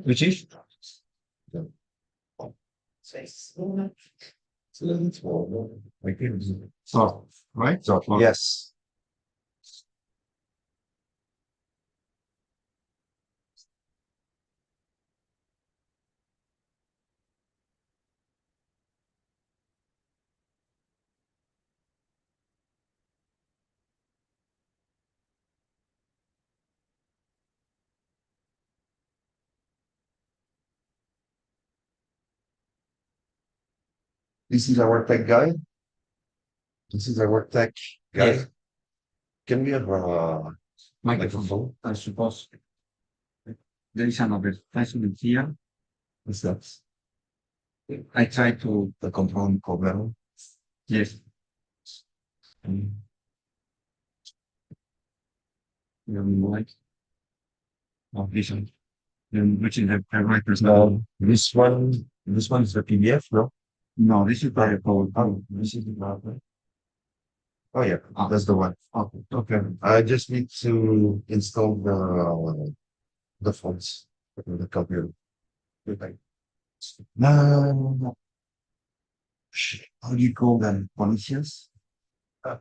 Which is? So, right? So, yes. This is our tech guy. This is our tech guy. Yes. Can we have Microphone. microphone? I suppose there is an advertisement here. What's that? I try to, The control problem. yes, Mm. like, oh, this one. Then which is the writer's This one is the PDF, no? No, this is the PowerPoint. Oh, this is the PowerPoint. Oh yeah, Ah, that's the one. okay. Okay, I just need to install the fonts for the computer. Okay. No, how do you call them? Policias? Uh,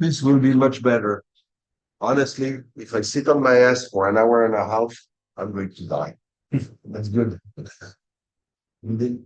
This will be much better. Honestly, if I sit on my ass for an hour and a half, I'm going to die. That's good. Indeed.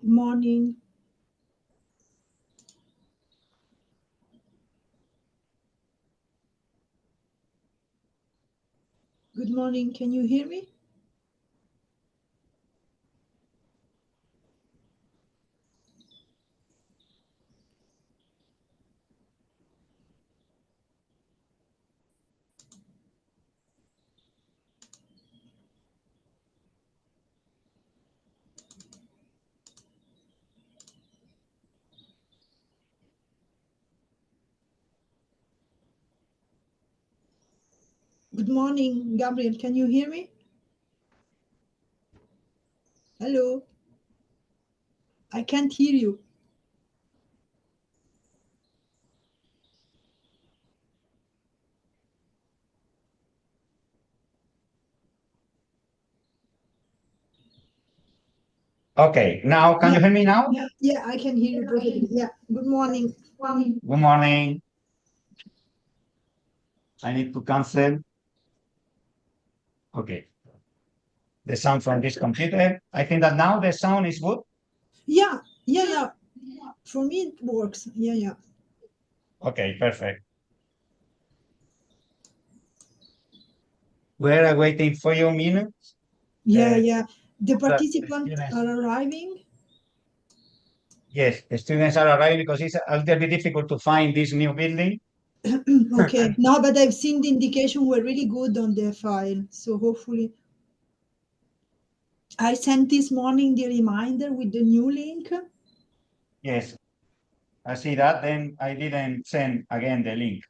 Morning. Good morning. Can you hear me? Good morning, Gabriel. Can you hear me? Hello. I can't hear you. Okay, now can you hear me now? Yeah, I can hear you perfectly. Yeah. Good morning. Good morning. I need to cancel. Okay. The sound from this computer. I think that now the sound is good. Yeah. For me, it works. Yeah. Okay, perfect. We're waiting for you a minute. Yeah. The That participants are arriving. yes, the students are arriving because it's a little bit difficult to find this new building. Okay. No, but I've seen the indication were really good on the file. So hopefully, I sent this morning the reminder with the new link. Yes, I see that. Then I didn't send again the link.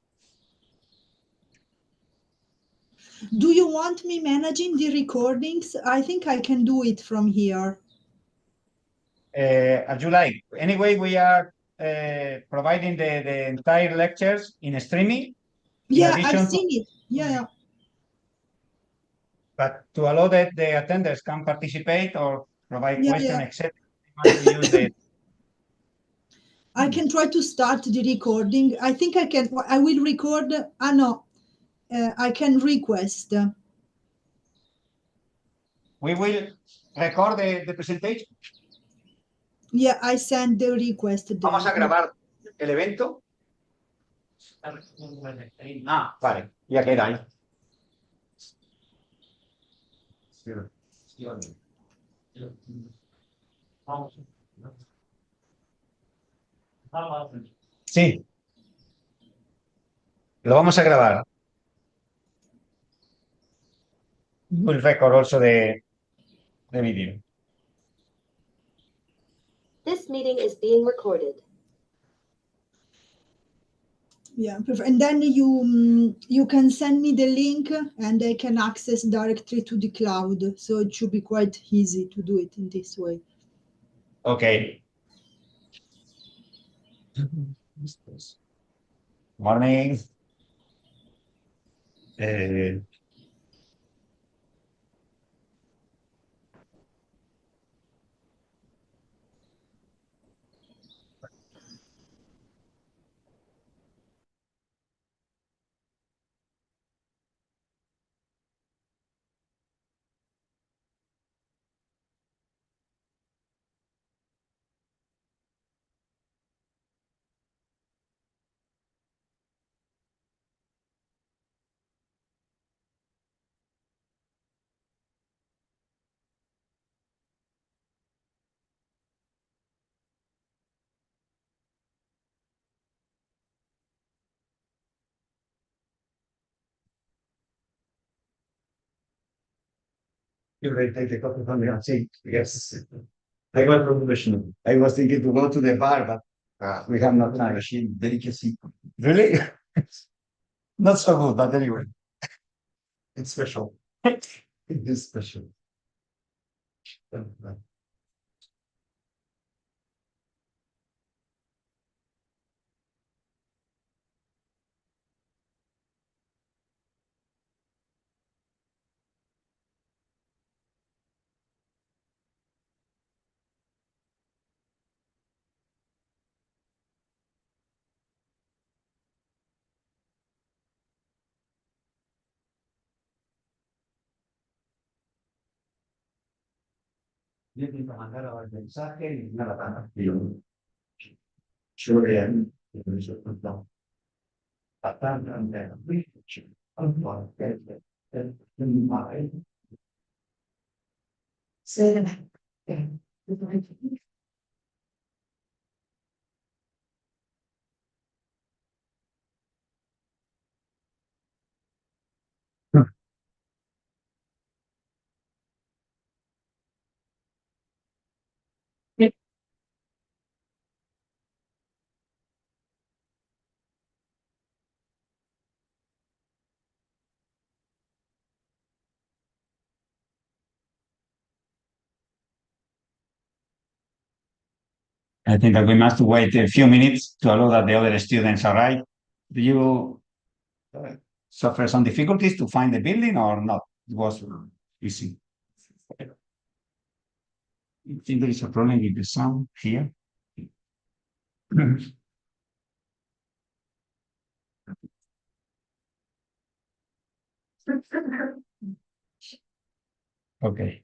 Do you want me managing the recordings? I think I can do it from here. As you like. Anyway, we are providing the entire lectures in streaming. Yeah, I've addition to, seen it. Yeah. but to allow that the attenders can participate or provide questions, Yeah. etc., we want to use the. I can try to start the recording. I think I can. I will record. No, I can request. We will record the presentation. Yeah, I sent the request Vamos a there. grabar el evento. Ah, vale, ya queda ahí. Sí, lo vamos a grabar. We'll record also the video. This meeting is being recorded. Yeah, perfect. And then you can send me the link, and I can access directly to the cloud. So it should be quite easy to do it in this way. Okay. Morning. Eh, You ready to take the coffee from the seat? Yes. I got professional. I was thinking to go to the bar, but we have not time. Machine delicacy. Really? Not so good, but anyway. It's special. It is special. Tienen que mandar ahora el mensaje y nada más. Yo le no. I think that we must wait a few minutes to allow that the other students arrive. Do you suffer some difficulties to find the building or not? It was easy. I think there is a problem with the sound here. Okay.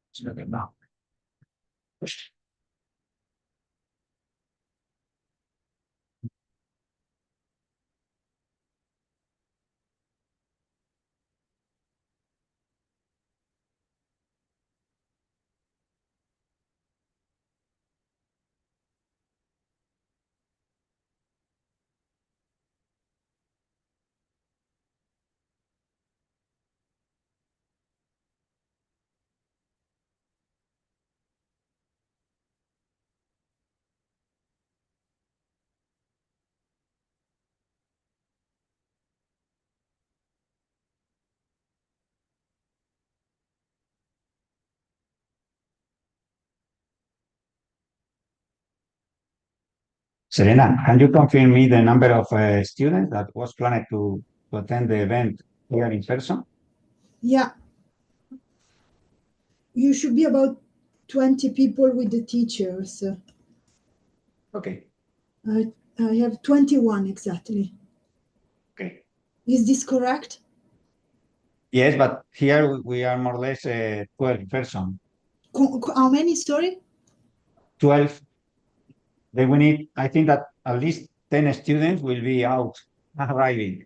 Let's look at now. Serena, can you confirm me the number of students that was planned to attend the event here in person? Yeah. You should be about 20 people with the teachers. Okay. I have 21 exactly. Okay. Is this correct? Yes, but here we are more or less 12 person. How many, sorry? 12. Then we need, I think that at least 10 students will be out arriving.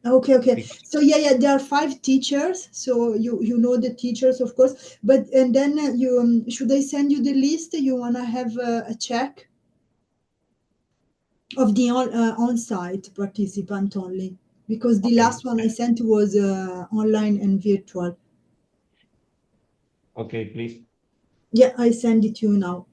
Okay. So yeah, there are 5 teachers. So you know the teachers, of course. But and then you should I send you the list? You wanna have a check of the on-site participant only, because the Okay. last one I sent was online and virtual. Okay, please. Yeah, I send it to you now.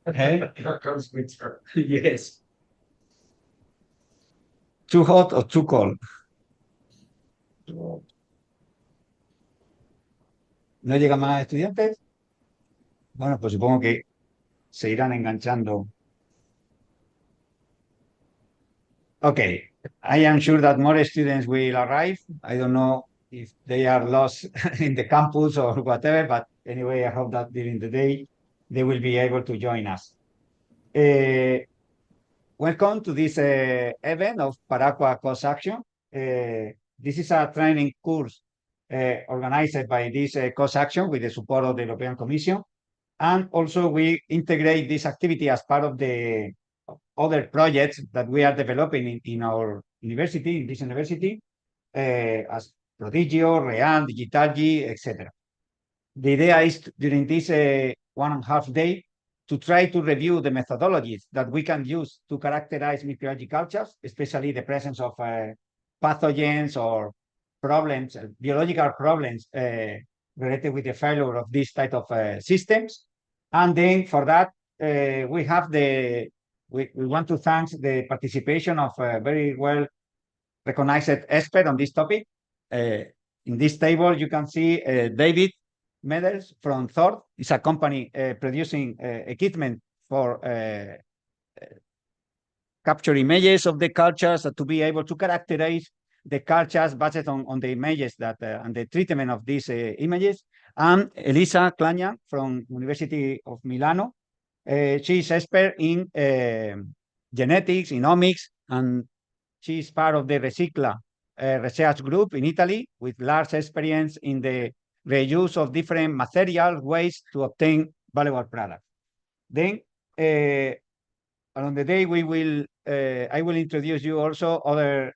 Okay. Here comes winter. Yes. Too hot or too cold? ¿No llegan más estudiantes? Bueno, pues supongo que se irán enganchando. Okay, I am sure that more students will arrive. I don't know if they are lost in the campus or whatever, but anyway, I hope that during the day they will be able to join us. Welcome to this event of PARAQUA Cost Action. This is a training course organized by this Cost Action with the support of the European Commission. And also we integrate this activity as part of the other projects that we are developing in our university, in this university, as Prodigio, Real, Digitalgy, etc. The idea is during this 1.5 day to try to review the methodologies that we can use to characterize microbiology cultures, especially the presence of pathogens or problems, biological problems related with the failure of this type of systems. And then for that, we have we want to thank the participation of a very well recognized expert on this topic. In this table, you can see David Medals from Thor. It's a company producing equipment for capture images of the cultures to be able to characterize the cultures based on the images that and the treatment of these images. And Elisa Klania from University of Milano. She is expert in genetics, in omics, and she is part of the Recicla research group in Italy with large experience in the reuse of different material waste to obtain valuable products. Then along the day, I will introduce you also other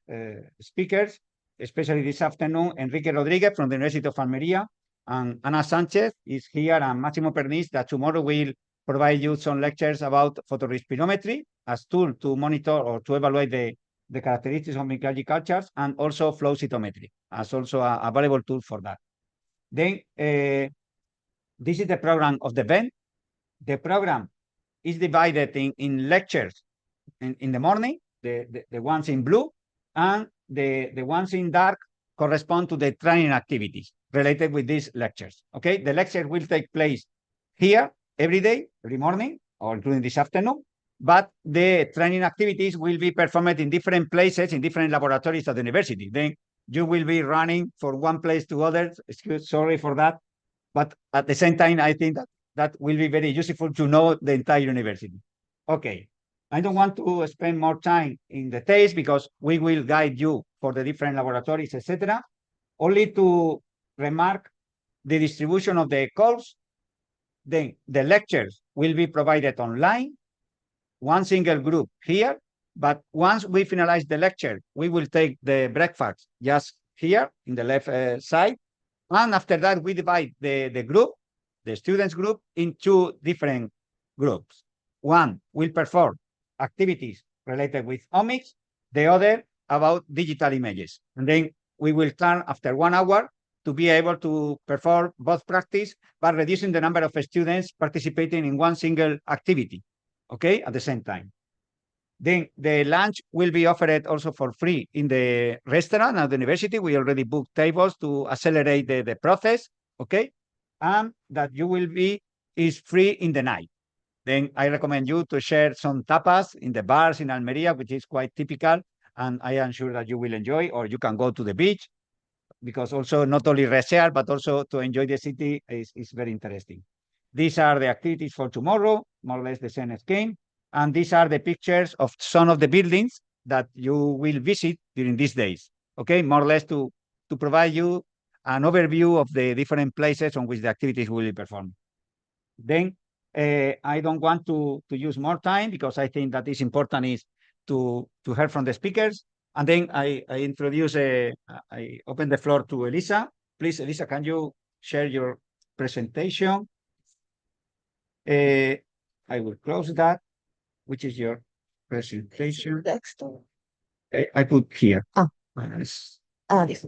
speakers, especially this afternoon, Enrique Rodriguez from the University of Almeria, and Ana Sanchez is here, and Massimo Pernis, that tomorrow will provide you some lectures about photorespirometry as tool to monitor or to evaluate the characteristics of microbiology cultures, and also flow cytometry as also a valuable tool for that. Then this is the program of the event. The program is divided in lectures in the morning, the ones in blue, and the ones in dark correspond to the training activities related with these lectures. Okay, the lecture will take place here every day, every morning, or including this afternoon, but the training activities will be performed in different places, in different laboratories at the university. Then you will be running from one place to others. Sorry for that. But at the same time, I think that will be very useful to know the entire university. Okay, I don't want to spend more time in the details because we will guide you for the different laboratories, etc. Only to remark the distribution of the course. Then the lectures will be provided online, one single group here, but once we finalize the lecture, we will take the breakfast just here in the left side. And after that, we divide the group, the students group, into different groups. One will perform activities related with omics, the other about digital images. And then we will turn after 1 hour to be able to perform both practice, but reducing the number of students participating in one single activity, okay, at the same time. Then the lunch will be offered also for free in the restaurant at the university. We already booked tables to accelerate the process, okay? And that you will be is free in the night. Then I recommend you to share some tapas in the bars in Almeria, which is quite typical, and I am sure that you will enjoy, or you can go to the beach, because also not only research, but also to enjoy the city is very interesting. These are the activities for tomorrow, more or less the same scheme. And these are the pictures of some of the buildings that you will visit during these days. Okay, more or less to provide you an overview of the different places on which the activities will be performed. Then I don't want to use more time because I think that is important is to hear from the speakers. And then I introduce, I open the floor to Elisa. Please, Elisa, can you share your presentation? I will close that. Which is your presentation? Next. I put here. Ah. This. This.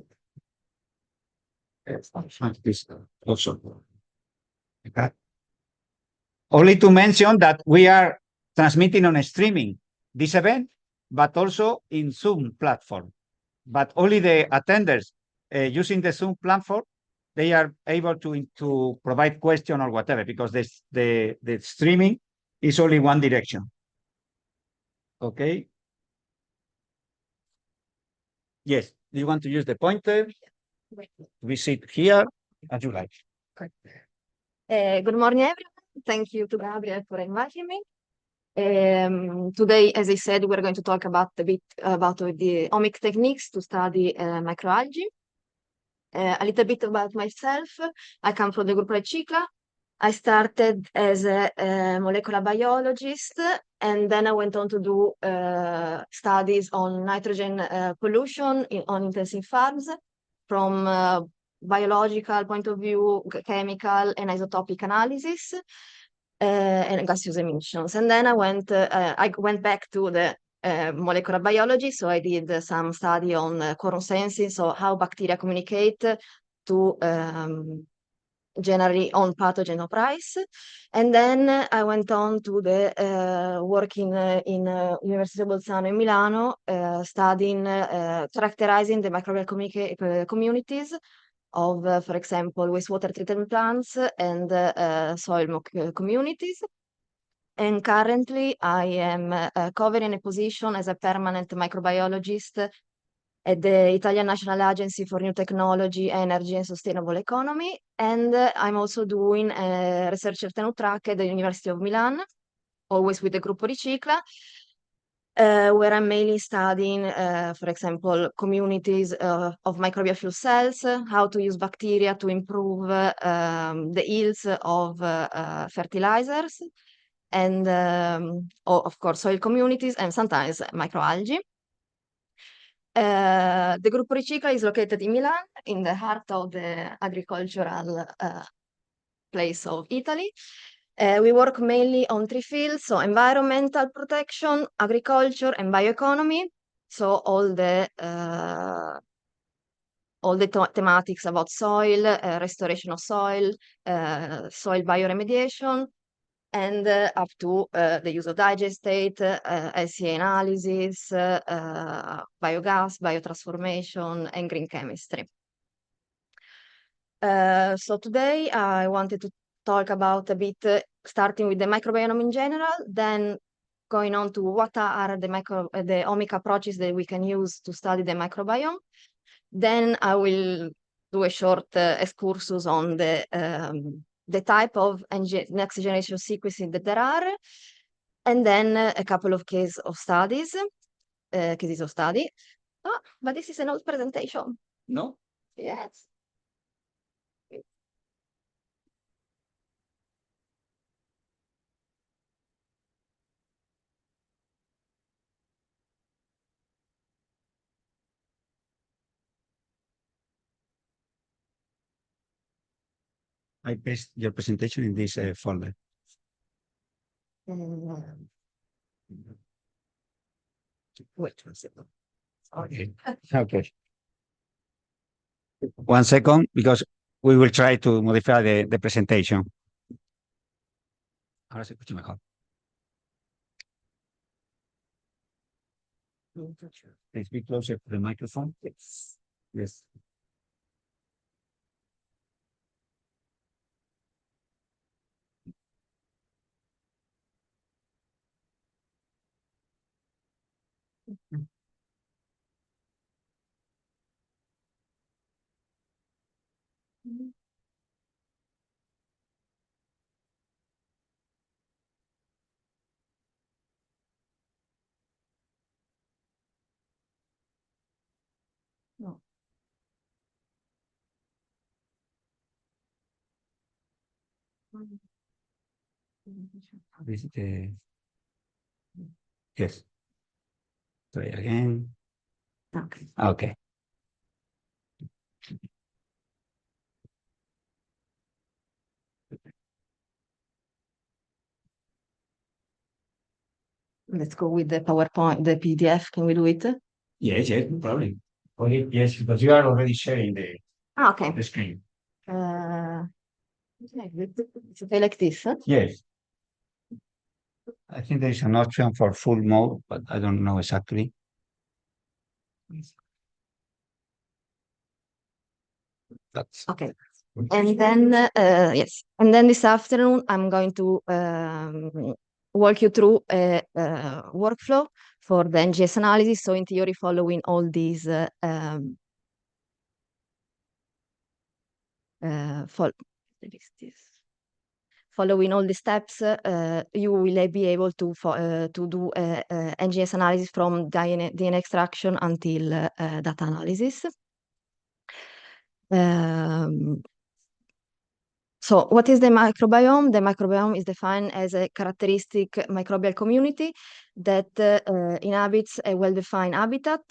This also. Okay. Only to mention that we are transmitting on a streaming this event, but also in Zoom platform. But only the attenders using the Zoom platform they are able to provide question or whatever, because the streaming is only one direction. Okay. Yes. Do you want to use the pointer? We sit here as you like. Good morning, everyone. Thank you to Gabriel for inviting me. Today, as I said, we're going to talk about a bit about the omic techniques to study microalgae. A little bit about myself. I come from the group Recicla. I started as a molecular biologist, and then I went on to do studies on nitrogen pollution on intensive farms from biological point of view, chemical and isotopic analysis, and gaseous emissions. And then I went back to the molecular biology, so I did some study on quorum sensing, so how bacteria communicate to generally on pathogen of rice. And then I went on to the work in University of Bolzano in Milano, studying, characterizing the microbial communities of, for example, wastewater treatment plants and soil communities. And currently I am covering a position as a permanent microbiologist at the Italian National Agency for New Technology, Energy and Sustainable Economy. And I'm also doing a research tenure track at the University of Milan, always with the Gruppo Ricicla, where I'm mainly studying, for example, communities of microbial fuel cells, how to use bacteria to improve the yields of fertilizers, and of course soil communities and sometimes microalgae. The Gruppo Ricicla is located in Milan, in the heart of the agricultural place of Italy. We work mainly on three fields, so environmental protection, agriculture, and bioeconomy. So all the thematics about soil, restoration of soil, soil bioremediation, and up to the use of digestate, LCA analysis, biogas, biotransformation, and green chemistry. So today I wanted to talk about a bit, starting with the microbiome in general, then going on to what are the omic approaches that we can use to study the microbiome. Then I will do a short excursus on the type of next generation sequencing that there are, and then a couple of cases of study. Oh, but this is an old presentation. No? Yes. I paste your presentation in this folder. Wait 1 second. Okay. Okay. 1 second, because we will try to modify the presentation. Ahora se escucha mejor. Please be closer to the microphone. Yes. Yes. No. This is yes. Try again. Okay. Okay. Let's go with the PowerPoint, the PDF. Can we do it? Yes, yes, no problem. Okay, yes, because you are already sharing the Okay. screen. It's okay like this. Huh? Yes. I think there is an option for full mode, but I don't know exactly. That's Okay. And then, yes, and then this afternoon, I'm going to walk you through a workflow for the NGS analysis. So in theory, following all these following all the steps, you will be able to do NGS analysis from DNA extraction until data analysis. So what is the microbiome? The microbiome is defined as a characteristic microbial community that inhabits a well-defined habitat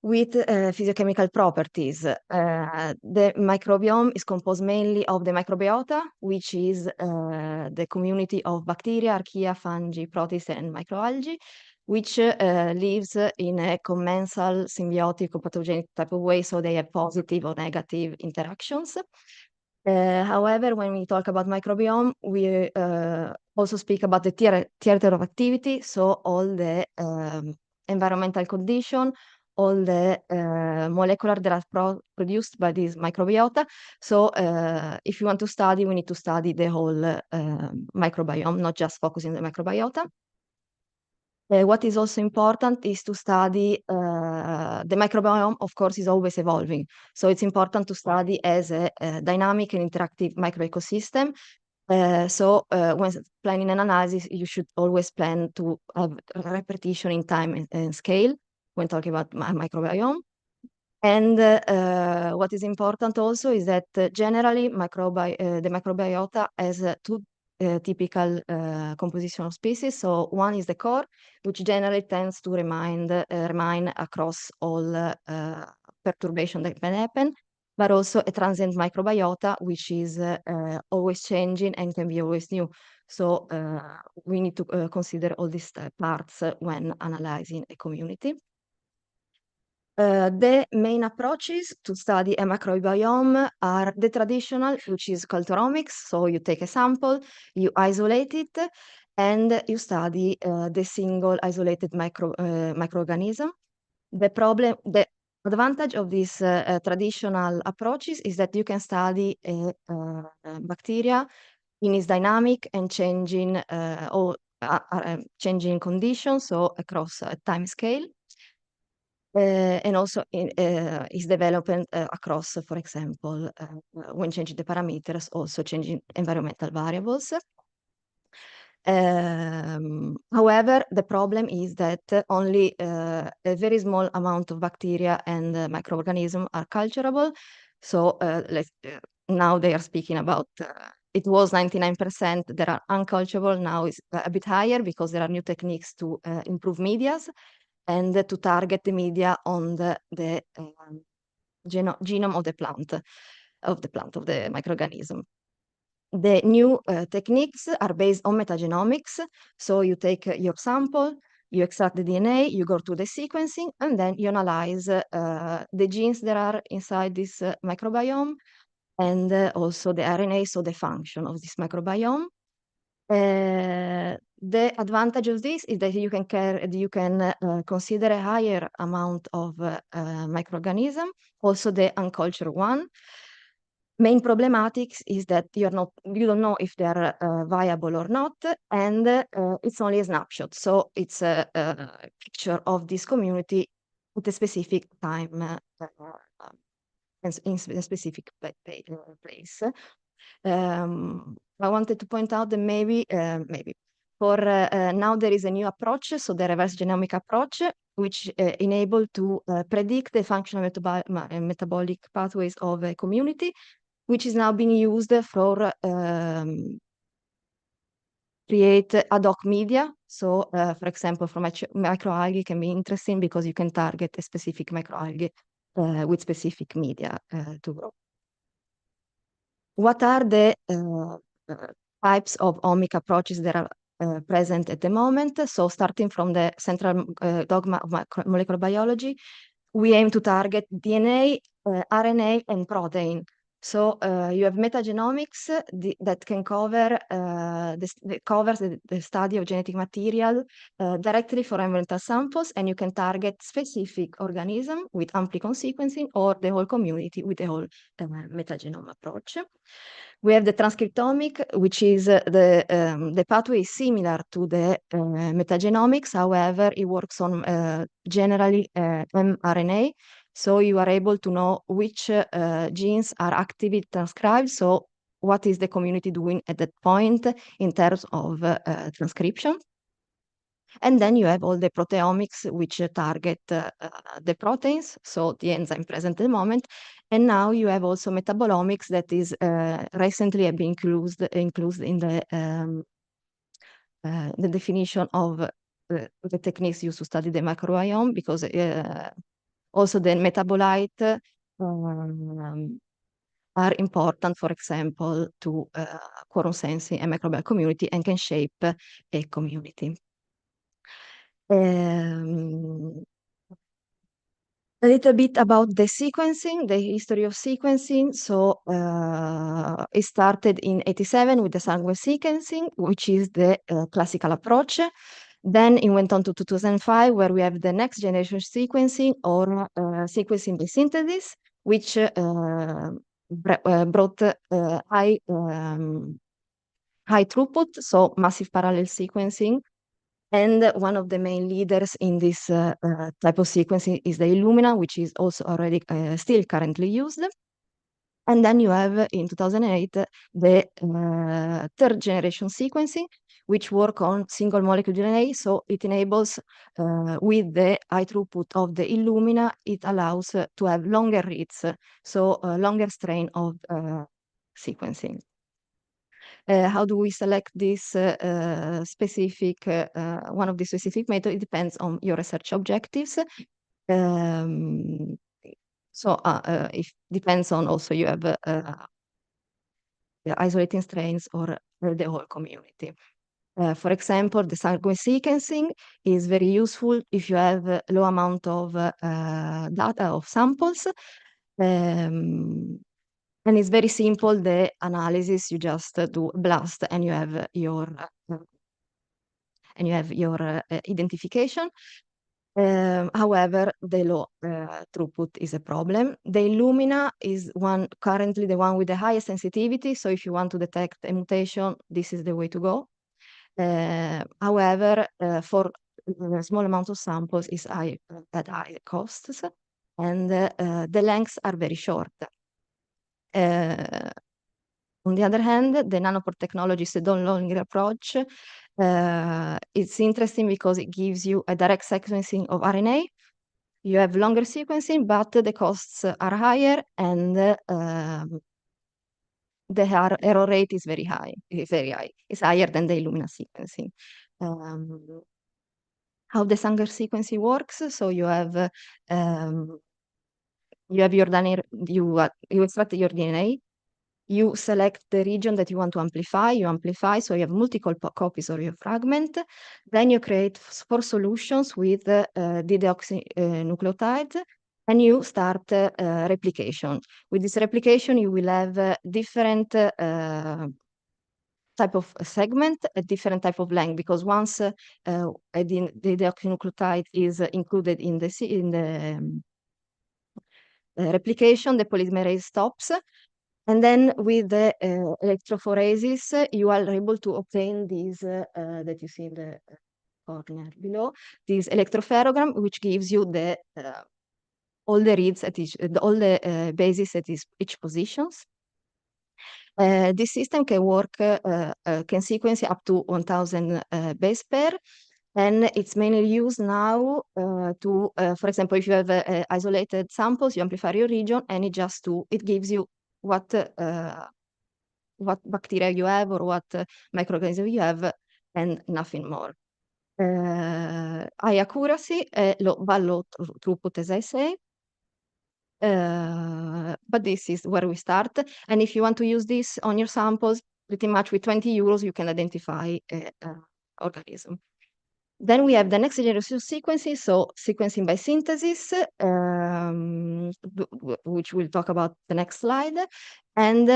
with physiochemical properties. The microbiome is composed mainly of the microbiota, which is the community of bacteria, archaea, fungi, protists, and microalgae, which lives in a commensal, symbiotic, or pathogenic type of way, so they have positive or negative interactions. However, when we talk about microbiome, we also speak about the theater of activity, so all the environmental condition, all the molecular that are produced by this microbiota. So if you want to study, we need to study the whole microbiome, not just focusing on the microbiota. What is also important is to study the microbiome, of course, is always evolving. So it's important to study as a dynamic and interactive microecosystem. So when planning an analysis, you should always plan to have repetition in time and scale when talking about microbiome. And what is important also is that generally the microbiota has two typical composition of species. So one is the core, which generally tends to remain across all perturbation that can happen, but also a transient microbiota, which is always changing and can be always new. So we need to consider all these parts when analyzing a community. The main approaches to study a microbiome are the traditional, which is culturomics. So you take a sample, you isolate it, and you study the single isolated microorganism. The advantage of these traditional approaches is that you can study a bacteria in its dynamic and changing changing conditions, so across a time scale. And also is development across, for example, when changing the parameters, also changing environmental variables. However, the problem is that only a very small amount of bacteria and microorganisms are culturable. So now they are speaking about, it was 99% that are unculturable, now is a bit higher because there are new techniques to improve medias and to target the media on the genome of the plant, of the microorganism. The new techniques are based on metagenomics. So you take your sample, you extract the DNA, you go to the sequencing, and then you analyze the genes that are inside this microbiome, and also the RNA, so the function of this microbiome. The advantage of this is that you can consider a higher amount of microorganism, also the uncultured one. Main problematics is that you don't know if they're viable or not, and it's only a snapshot. So it's a picture of this community at a specific time in a specific place. I wanted to point out that maybe for now there is a new approach, so the reverse genomic approach, which enable to predict the functional metabolic pathways of a community, which is now being used for create ad hoc media. So, for example, for microalgae can be interesting because you can target a specific microalgae with specific media to grow. What are the types of omic approaches that are present at the moment? So starting from the central dogma of molecular biology, we aim to target DNA, RNA, and protein. So you have metagenomics that can cover covers the study of genetic material directly for environmental samples, and you can target specific organism with amplicon sequencing or the whole community with the whole metagenome approach. We have the transcriptomic, which is the pathway is similar to the metagenomics. However, it works on generally mRNA. So you are able to know which genes are actively transcribed. So what is the community doing at that point in terms of transcription? And then you have all the proteomics, which target the proteins, so the enzyme present at the moment. And now you have also metabolomics that is recently have been included in the definition of the techniques used to study the microbiome, because also the metabolite are important, for example, to quorum sensing and microbial community, and can shape a community. A little bit about the sequencing, the history of sequencing. So it started in '87 with the sanguine sequencing, which is the classical approach. Then it went on to 2005, where we have the next generation sequencing, or sequencing by synthesis, which brought high throughput, so massive parallel sequencing. And one of the main leaders in this type of sequencing is the Illumina, which is also already still currently used. And then you have in 2008 the third generation sequencing, which work on single molecule DNA. So it enables, with the high throughput of the Illumina, it allows to have longer reads, so longer strain of sequencing. How do we select this specific, one of the specific methods? It depends on your research objectives. If depends on also you have isolating strains or the whole community. For example, the sanguine sequencing is very useful if you have a low amount of data of samples. And it's very simple, the analysis, you just do blast and you have your identification. However, the low throughput is a problem. The Illumina is currently the one with the highest sensitivity. So if you want to detect a mutation, this is the way to go. However, for a small amount of samples is at high costs, and the lengths are very short. On the other hand, the nanopore technology is a longer approach. It's interesting because it gives you a direct sequencing of RNA. You have longer sequencing, but the costs are higher, and the error rate is very high. It's very high. It's higher than the Illumina sequencing. How the Sanger sequencing works? So you have your DNA. You extract your DNA. You select the region that you want to amplify. You amplify, so you have multiple copies of your fragment. Then you create 4 solutions with dideoxynucleotides, and you start replication. With this replication, you will have different type of segment, a different type of length, because once the deoxynucleotide is included in the replication, the polymerase stops. And then with the electrophoresis, you are able to obtain these that you see in the corner below, this electropherogram, which gives you all the reads at all the bases at each positions. This system can work, can sequence up to 1000 base pair, and it's mainly used now to, for example, if you have isolated samples, you amplify your region, and it gives you what bacteria you have or what microorganism you have, and nothing more. High accuracy, low throughput, as I say. But this is where we start. And if you want to use this on your samples, pretty much with 20 euros, you can identify an organism. Then we have the next generation sequencing, so sequencing by synthesis. which we'll talk about the next slide. And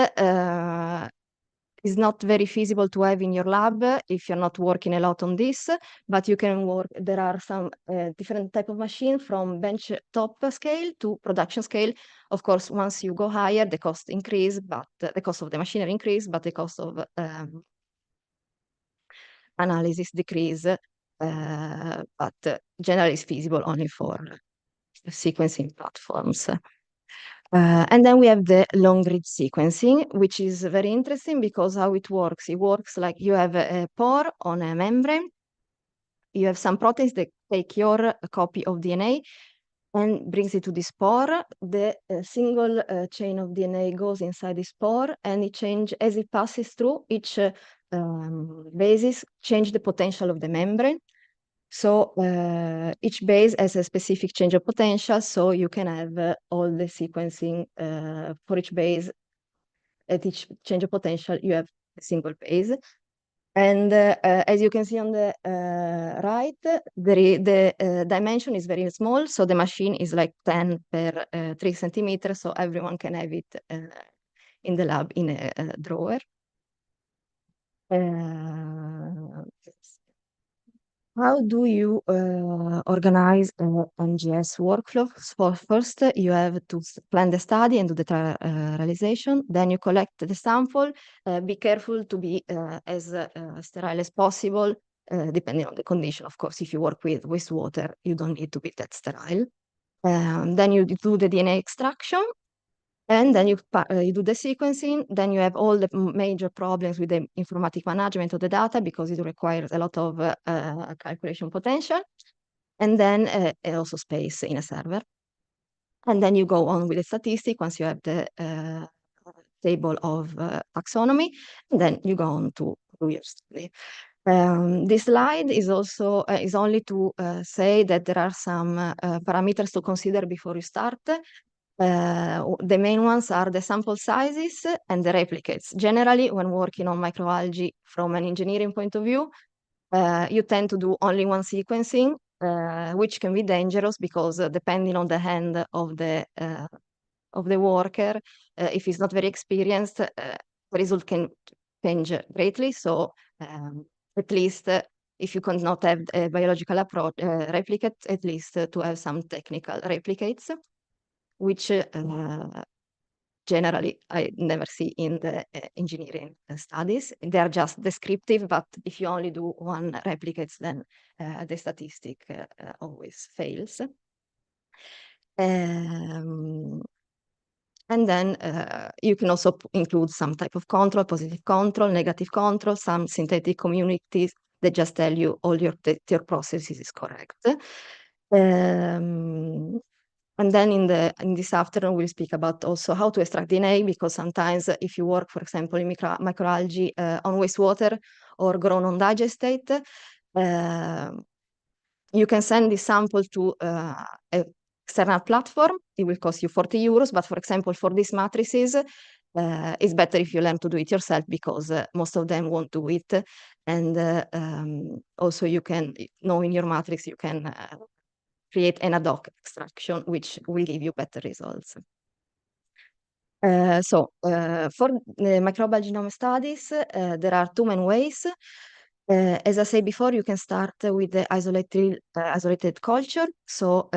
it's not very feasible to have in your lab if you're not working a lot on this, but you can work. There are some different type of machine from bench top scale to production scale. Of course, once you go higher, the cost increase, but the cost of the machinery increase, but the cost of analysis decrease. But generally it's feasible only for sequencing platforms. And then we have the long read sequencing, which is very interesting because how it works like you have a pore on a membrane. You have some proteins that take your copy of DNA and brings it to this pore. The single chain of DNA goes inside this pore, and it changes as it passes through each bases, change the potential of the membrane. So each base has a specific change of potential, so you can have all the sequencing for each base. At each change of potential, you have a single base. And as you can see on the right, the dimension is very small, so the machine is like 10 per 3 centimeters, so everyone can have it in the lab in a drawer. How do you organize an NGS workflow? So first, you have to plan the study and do the realization. Then you collect the sample. Be careful to be as sterile as possible, depending on the condition. Of course, if you work with wastewater, you don't need to be that sterile. Then you do the DNA extraction. And then you do the sequencing, then you have all the major problems with the informatic management of the data because it requires a lot of calculation potential, and then also space in a server. And then you go on with the statistic once you have the table of taxonomy, and then you go on to do your study. This slide is also is only to say that there are some parameters to consider before you start. The main ones are the sample sizes and the replicates. Generally, when working on microalgae from an engineering point of view, you tend to do only one sequencing, which can be dangerous because depending on the hand of the worker, if he's not very experienced, the result can change greatly. So at least if you cannot have a biological approach replicate, at least to have some technical replicates, which generally I never see in the engineering studies. They are just descriptive, but if you only do one replicates, then the statistic always fails. And then you can also include some type of control, positive control, negative control, some synthetic communities that just tell you all your processes is correct. And then in this afternoon, we'll speak about also how to extract DNA, because sometimes if you work, for example, in microalgae on wastewater or grown on digestate, you can send this sample to an external platform. It will cost you 40 euros, but for example, for these matrices, it's better if you learn to do it yourself because most of them won't do it. And also you can, knowing your matrix, you can create an ad hoc extraction, which will give you better results. So for the microbial genome studies, there are two main ways. As I said before, you can start with the isolated culture. So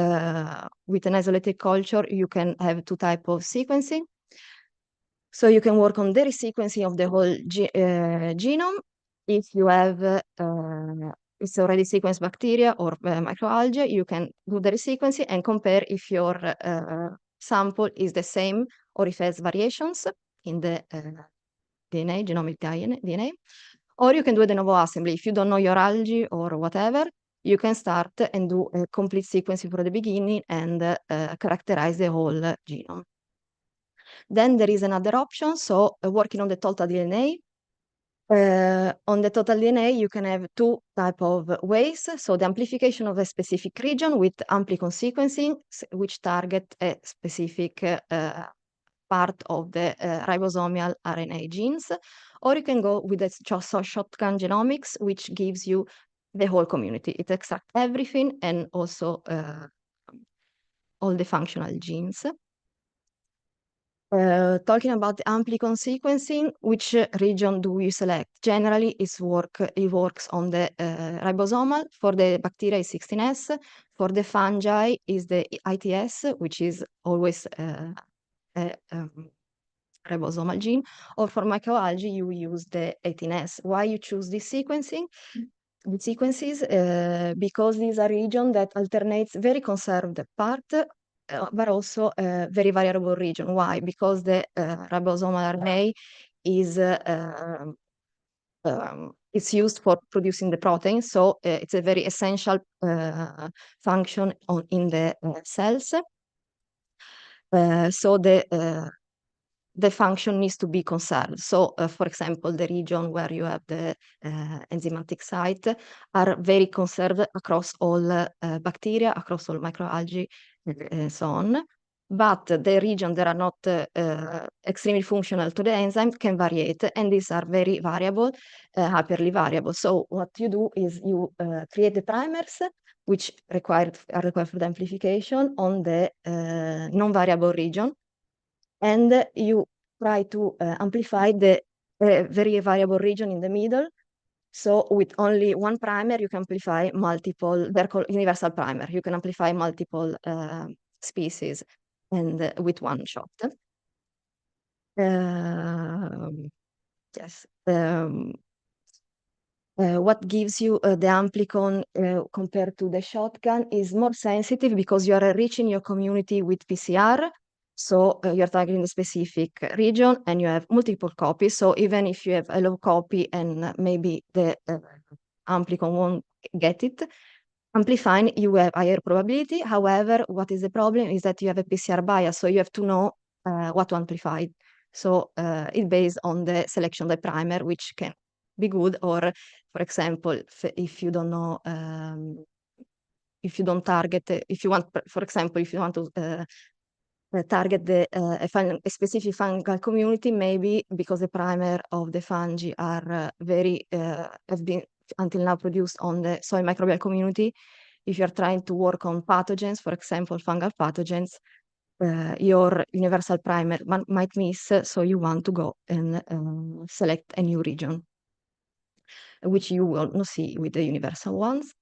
with an isolated culture, you can have two types of sequencing. So you can work on the resequencing of the whole genome. If you have it's already sequenced bacteria or microalgae, you can do the resequencing and compare if your sample is the same or if it has variations in the DNA, genomic DNA. Or you can do a de novo assembly. If you don't know your algae or whatever, you can start and do a complete sequencing from the beginning and characterize the whole genome. Then there is another option, so working on the total DNA. On the total DNA, you can have two types of ways. So the amplification of a specific region with amplicon sequencing, which target a specific part of the ribosomal RNA genes, or you can go with a shotgun genomics, which gives you the whole community. It extracts everything and also all the functional genes. Talking about the amplicon sequencing, which region do you select? Generally, it works on the ribosomal. For the bacteria, is 16S. For the fungi, is the ITS, which is always a ribosomal gene. Or for microalgae, you use the 18S. Why you choose this sequencing? The sequences, because these are region that alternates very conserved part, but also a very variable region. Why? Because the ribosomal RNA is it's used for producing the protein, so it's a very essential function in the cells. So the function needs to be conserved. So, for example, the region where you have the enzymatic site are very conserved across all bacteria, across all microalgae, and so on. But the region that are not extremely functional to the enzyme can variate, and these are very variable, hyperly variable. So what you do is you create the primers, which are required for the amplification on the non-variable region, and you try to amplify the very variable region in the middle. So with only one primer, you can amplify multiple, they're called universal primer. You can amplify multiple species and with one shot. Yes. What gives you the amplicon compared to the shotgun is more sensitive because you are enriching your community with PCR. So you're targeting the specific region and you have multiple copies. So even if you have a low copy and maybe the amplicon won't get it, amplifying, you have higher probability. However, what is the problem is that you have a PCR bias. So you have to know what to amplify. So it's based on the selection of the primer, which can be good, or for example, if you don't know, if you don't target, if you want, for example, if you want to target a specific fungal community, maybe because the primer of the fungi are have been until now produced on the soil microbial community. If you're trying to work on pathogens, for example, fungal pathogens, your universal primer might miss, so you want to go and select a new region, which you will not see with the universal ones.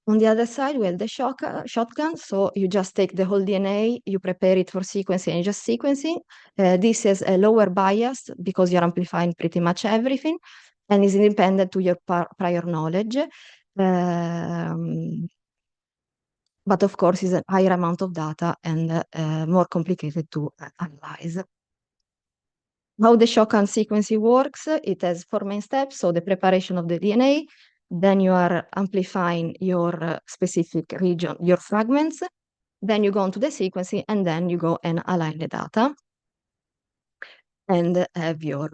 On the other side, we have the shotgun. So you just take the whole DNA, you prepare it for sequencing, and just sequencing. This is a lower bias because you're amplifying pretty much everything and is independent to your prior knowledge. But of course, it's a higher amount of data and more complicated to analyze. How the shotgun sequencing works, it has 4 main steps. So the preparation of the DNA, then you are amplifying your specific region, your fragments, then you go on to the sequencing, and then you go and align the data and have your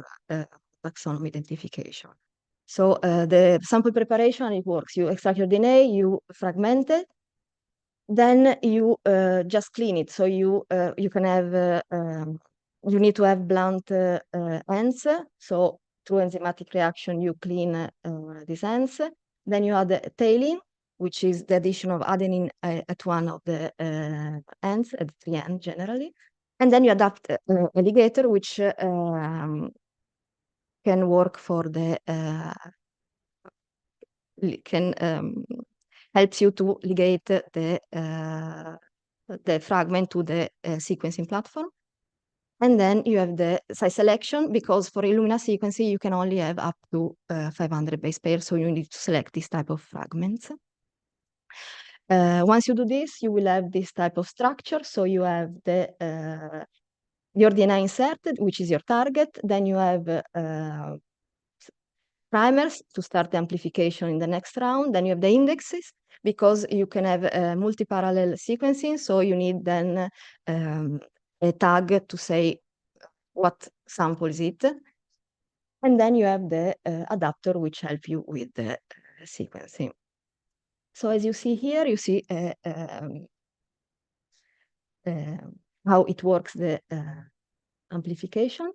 taxonomy identification. So the sample preparation, it works. You extract your DNA, you fragment it, then you just clean it. So you can have you need to have blunt ends. So through enzymatic reaction, you clean these ends. Then you add the tailing, which is the addition of adenine at one of the ends, at the end generally. And then you adapt a ligator, which can work for the helps you to ligate the fragment to the sequencing platform. And then you have the size selection, because for Illumina sequencing, you can only have up to 500 base pairs, so you need to select this type of fragments. Once you do this, you will have this type of structure. So you have your DNA inserted, which is your target. Then you have primers to start the amplification in the next round. Then you have the indexes, because you can have multi-parallel sequencing. So you need then a tag to say what sample is it. And then you have the adapter, which help you with the sequencing. So as you see here, you see how it works, the amplification.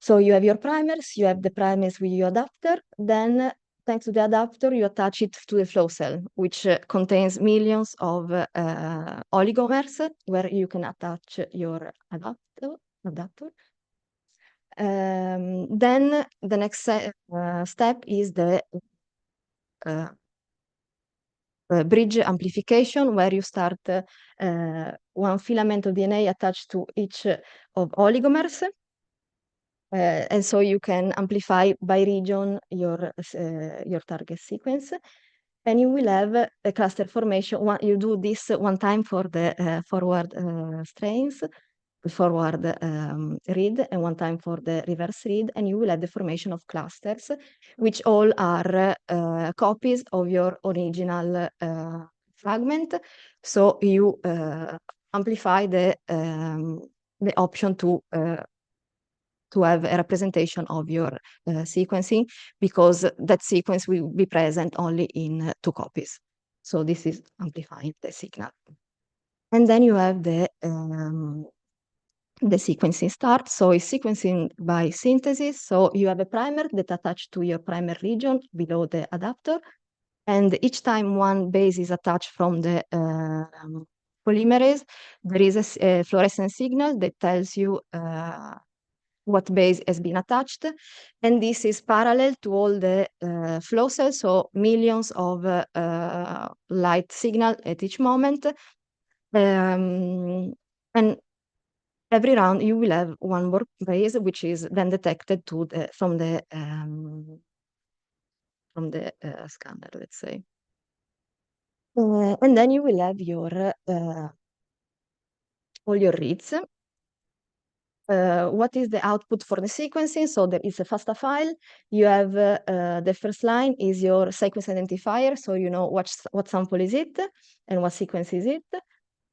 So you have your primers, you have the primers with your adapter, then thanks to the adapter, you attach it to the flow cell, which contains millions of oligomers where you can attach your adapter. Then the next step is the bridge amplification, where you start one filament of DNA attached to each of oligomers. And so you can amplify by region your target sequence, and you will have a cluster formation. You do this one time for the forward strains, forward read, and one time for the reverse read, and you will have the formation of clusters, which all are copies of your original fragment. So you amplify the option to have a representation of your sequencing, because that sequence will be present only in 2 copies. So this is amplifying the signal. And then you have the sequencing start. So it's sequencing by synthesis. So you have a primer that attached to your primer region below the adapter. And each time one base is attached from the polymerase, there is a fluorescent signal that tells you what base has been attached, and this is parallel to all the flow cells, so millions of light signal at each moment. And every round you will have one more base, which is then detected from the scanner, let's say. And then you will have your all your reads. What is the output for the sequencing? So there is a FASTA file. You have the first line is your sequence identifier, so you know what sample is it and what sequence is it.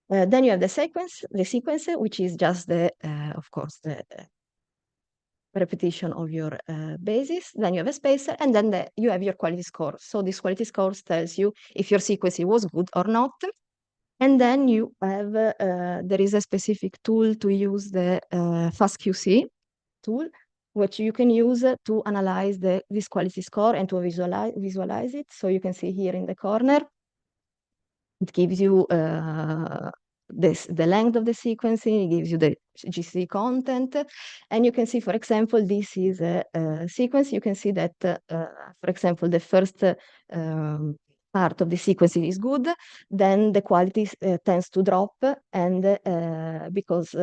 Then you have the sequence, which is just the, of course, the repetition of your bases. Then you have a spacer, and then you have your quality score. So this quality score tells you if your sequencing was good or not. And then you have, there is a specific tool to use, the FastQC tool, which you can use to analyze this quality score and to visualize it. So you can see here in the corner, it gives you the length of the sequencing, it gives you the GC content. And you can see, for example, this is a sequence. You can see that, for example, the first part of the sequencing is good, then the quality tends to drop, and because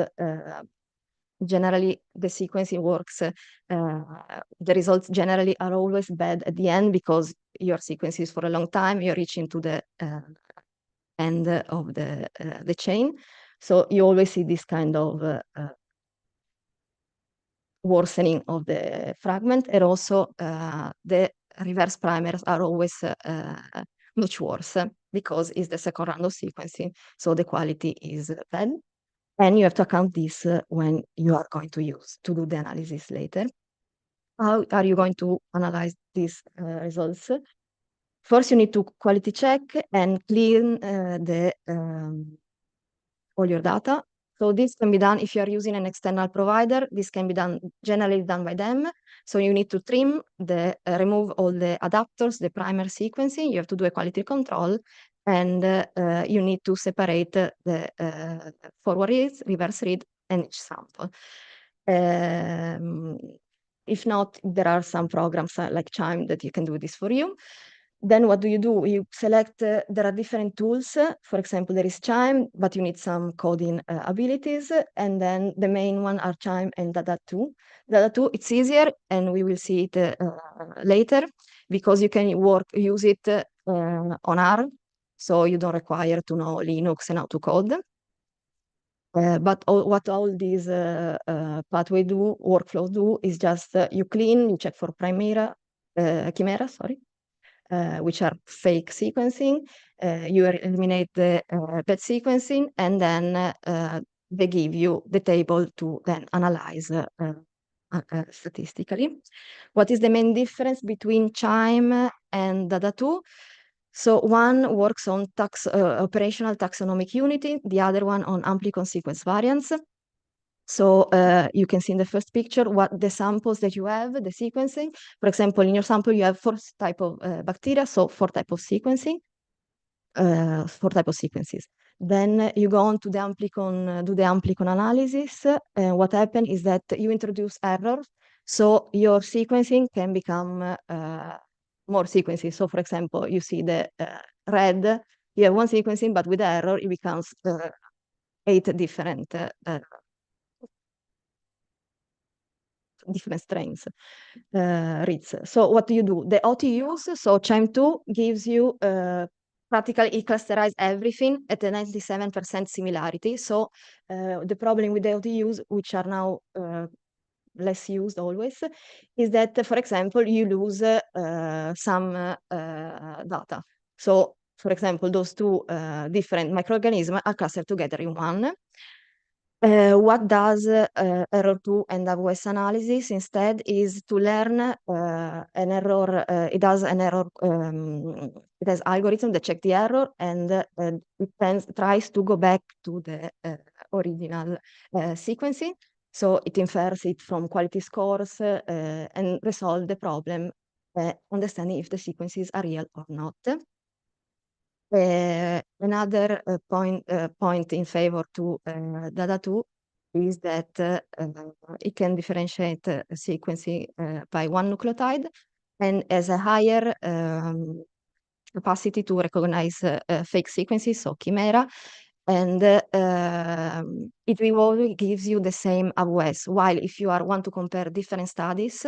generally the sequencing works, the results generally are always bad at the end, because your sequence is for a long time, you're reaching to the end of the chain. So you always see this kind of worsening of the fragment, and also the reverse primers are always much worse, because it's the second round of sequencing, so the quality is bad. And you have to account this when you are going to do the analysis later. How are you going to analyze these results? First, you need to quality check and clean all your data. So this can be done if you are using an external provider. This can be generally done by them. So you need to trim remove all the adapters, the primer sequencing. You have to do a quality control, and you need to separate the forward reads, reverse read, and each sample. If not, there are some programs like Chime that you can do this for you. Then what do? You select, there are different tools. For example, there is Chime, but you need some coding abilities. And then the main one are Chime and Dada2. Dada2, it's easier, and we will see it later, because you can use it on ARM, so you don't require to know Linux and how to code. But what all these workflows do is just you clean, you check for chimera, sorry, which are fake sequencing. You eliminate the bad sequencing, and then they give you the table to then analyze statistically. What is the main difference between Chime and Dada2? So one works on operational taxonomic unity, the other one on amplicon sequence variance. So you can see in the first picture what the samples that you have, the sequencing. For example, in your sample, you have 4 type of bacteria, so 4 type of sequencing, 4 type of sequences. Then you go on to the amplicon, do the amplicon analysis. What happened is that you introduce errors, so your sequencing can become more sequences. So for example, you see the red, you have 1 sequencing, but with the error, it becomes 8 different strains, reads. So what do you do? The OTUs, so CHIME2 gives you practically it clusterizes everything at a 97% similarity. So the problem with the OTUs, which are now less used always, is that, for example, you lose some data. So, for example, those 2 different microorganisms are clustered together in one. What does error 2 and AWS analysis instead is to learn an error. It does an error. It has algorithm that check the error, and it tries to go back to the original sequencing. So it infers it from quality scores and resolve the problem, understanding if the sequences are real or not. Another point in favor to Data2 is that it can differentiate sequencing by 1 nucleotide and has a higher capacity to recognize fake sequences, so chimera, and it will gives you the same AWS. While if you want to compare different studies,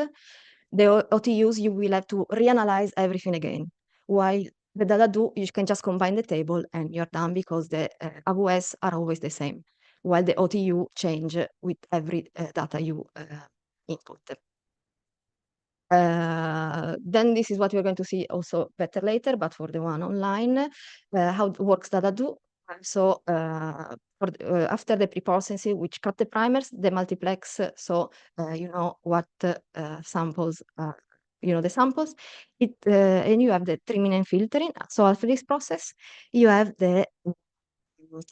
the OTUs, you will have to reanalyze everything again. While the Data2, you can just combine the table and you're done because the AWS are always the same, while the OTU change with every data you input. Then this is what we're going to see also better later, but for the one online, how works Data2. So after the pre-processing, which cut the primers, the multiplex, so you know what samples you know the samples, and you have the trimming and filtering. So after this process, you have the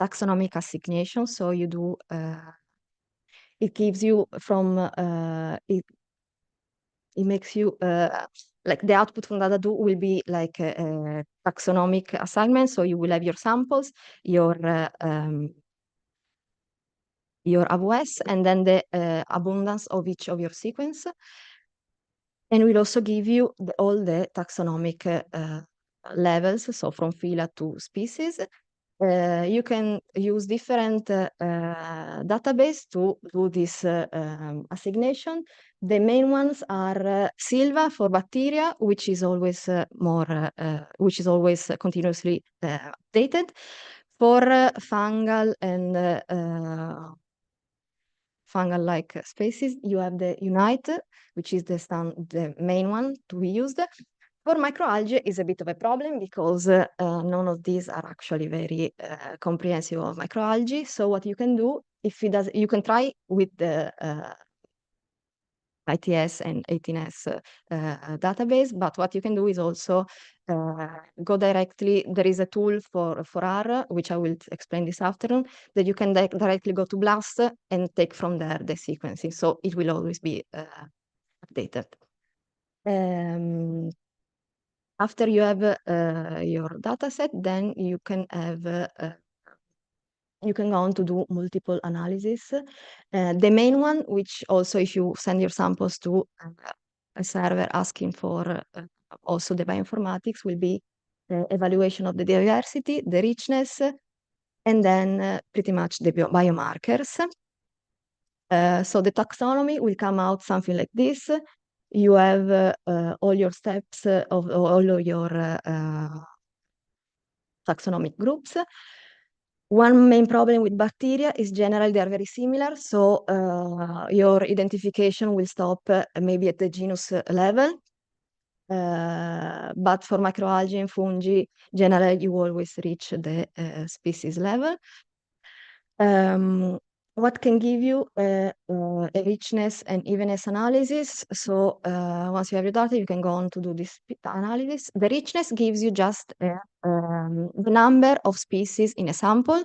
taxonomic assignation. So you do it gives you from it makes you like the output from Data2 will be like a taxonomic assignment. So you will have your samples, your AWS, and then the abundance of each of your sequence. And will also give you all the taxonomic levels, so from phyla to species. You can use different database to do this assignation. The main ones are Silva for bacteria, which is always continuously updated. For fungal and fungal-like species, you have the Unite, which is the main one to be used. For microalgae is a bit of a problem because none of these are actually very comprehensive of microalgae. So what you can do, you can try with the ITS and 18S database, but what you can do is also go directly. There is a tool for R, which I will explain this afternoon, that you can directly go to BLAST and take from there the sequencing. So it will always be updated. After you have your data set, then you can have you can go on to do multiple analysis. The main one, which also if you send your samples to a server asking for also the bioinformatics, will be evaluation of the diversity, the richness, and then pretty much the biomarkers. So the taxonomy will come out something like this. You have all your steps of all your taxonomic groups. One main problem with bacteria is generally they are very similar, so your identification will stop maybe at the genus level. But for microalgae and fungi, generally you always reach the species level. What can give you a richness and evenness analysis? So once you have your data, you can go on to do this analysis. The richness gives you just the number of species in a sample.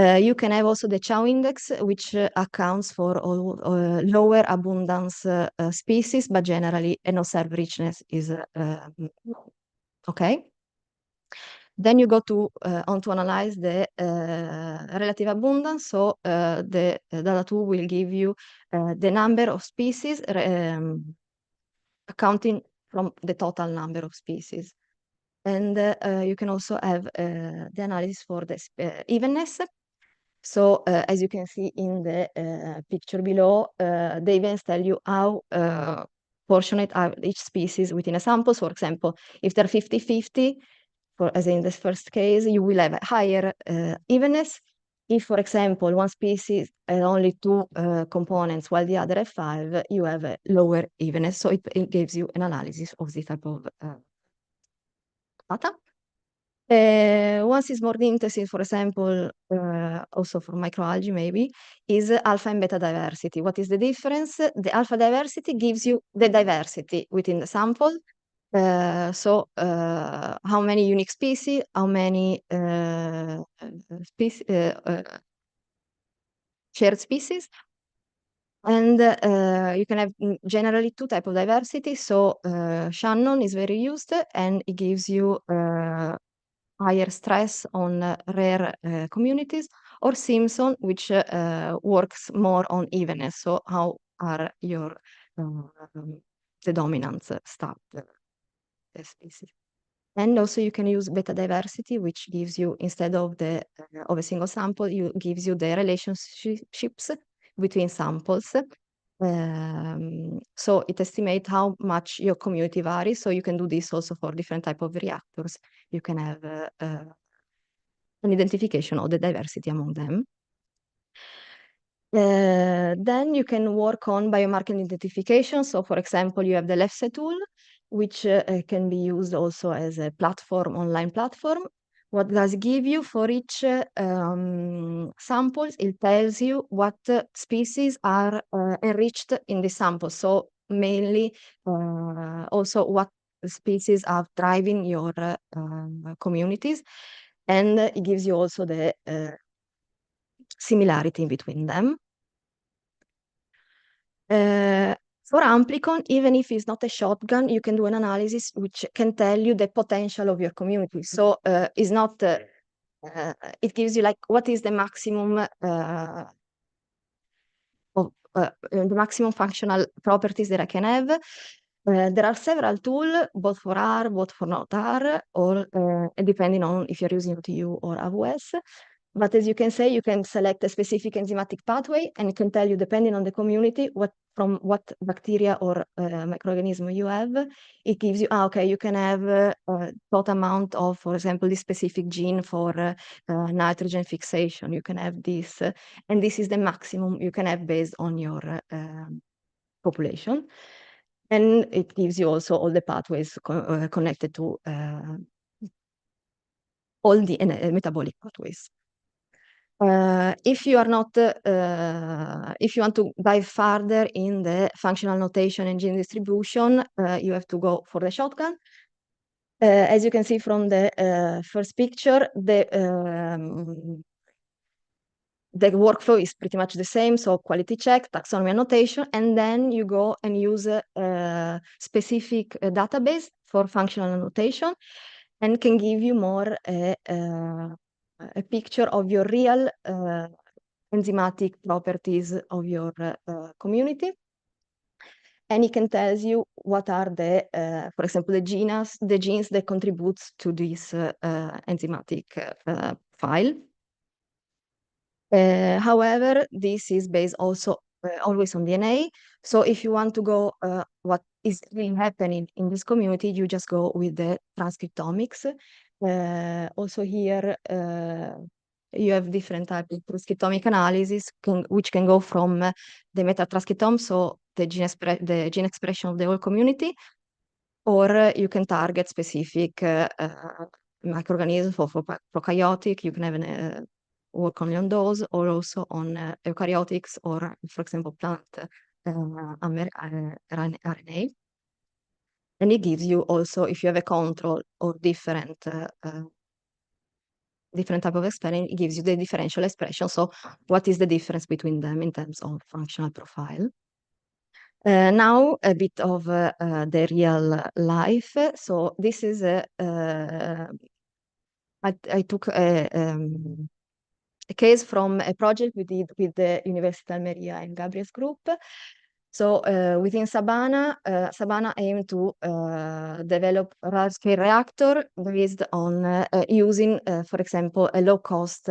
You can have also the Chow index, which accounts for all lower abundance species, but generally an observed richness is okay. Then you go to on to analyze the relative abundance. So the data tool will give you the number of species accounting from the total number of species. And you can also have the analysis for the evenness. So as you can see in the picture below, the events tell you how fortunate are each species within a sample. So for example, if they're 50-50, as in the first case, you will have a higher evenness. If, for example, one species has only 2 components while the other have 5, you have a lower evenness. So it gives you an analysis of this type of data. One is more interesting, for example, also for microalgae maybe, is alpha and beta diversity. What is the difference? The alpha diversity gives you the diversity within the sample. So how many unique species, how many shared species. And you can have generally 2 types of diversity. So Shannon is very used, and it gives you higher stress on rare communities, or Simpson, which works more on evenness. So how are your the dominant stuff species. And also you can use beta diversity, which gives you, instead of the of a single sample, gives you the relationships between samples. So it estimates how much your community varies. So you can do this also for different type of reactors. You can have an identification of the diversity among them. Then you can work on biomarker identification. So for example, you have the LEFSE tool, which can be used also as a platform, online platform. What does it give you for each samples? It tells you what species are enriched in the sample. So mainly also what species are driving your communities. And it gives you also the similarity between them. For Amplicon, even if it's not a shotgun, you can do an analysis which can tell you the potential of your community. So it's not, it gives you like what is the maximum of the maximum functional properties that I can have. There are several tools, both for R, both for not R, or depending on if you're using OTU or AWS. But as you can say, you can select a specific enzymatic pathway, and it can tell you, depending on the community, from what bacteria or microorganism you have. It gives you, okay, you can have a total amount of, for example, this specific gene for nitrogen fixation. You can have this, and this is the maximum you can have based on your population. And it gives you also all the pathways connected to all the metabolic pathways. If you are not, if you want to dive further in the functional notation and gene distribution, you have to go for the shotgun. As you can see from the first picture, the workflow is pretty much the same. So quality check, taxonomy annotation, and then you go and use a specific database for functional annotation, and can give you more a picture of your real enzymatic properties of your community. And it can tell you what are the, for example, the genes that contributes to this enzymatic file. However, this is based also always on DNA. So if you want to go what is really happening in this community, you just go with the transcriptomics. Also here, you have different types of transcriptomic analysis, which can go from the metatranscriptome, so the gene expression of the whole community, or you can target specific microorganisms for prokaryotic. You can have work only on those, or also on eukaryotics, or for example, plant RNA. And it gives you also, if you have a control or different different type of experiment, it gives you the differential expression. So what is the difference between them in terms of functional profile? Now a bit of the real life. So this is I took a case from a project we did with the University of Almeria and Gabriel's group. So within Sabana, Sabana aimed to develop a large-scale reactor based on using, for example, a low-cost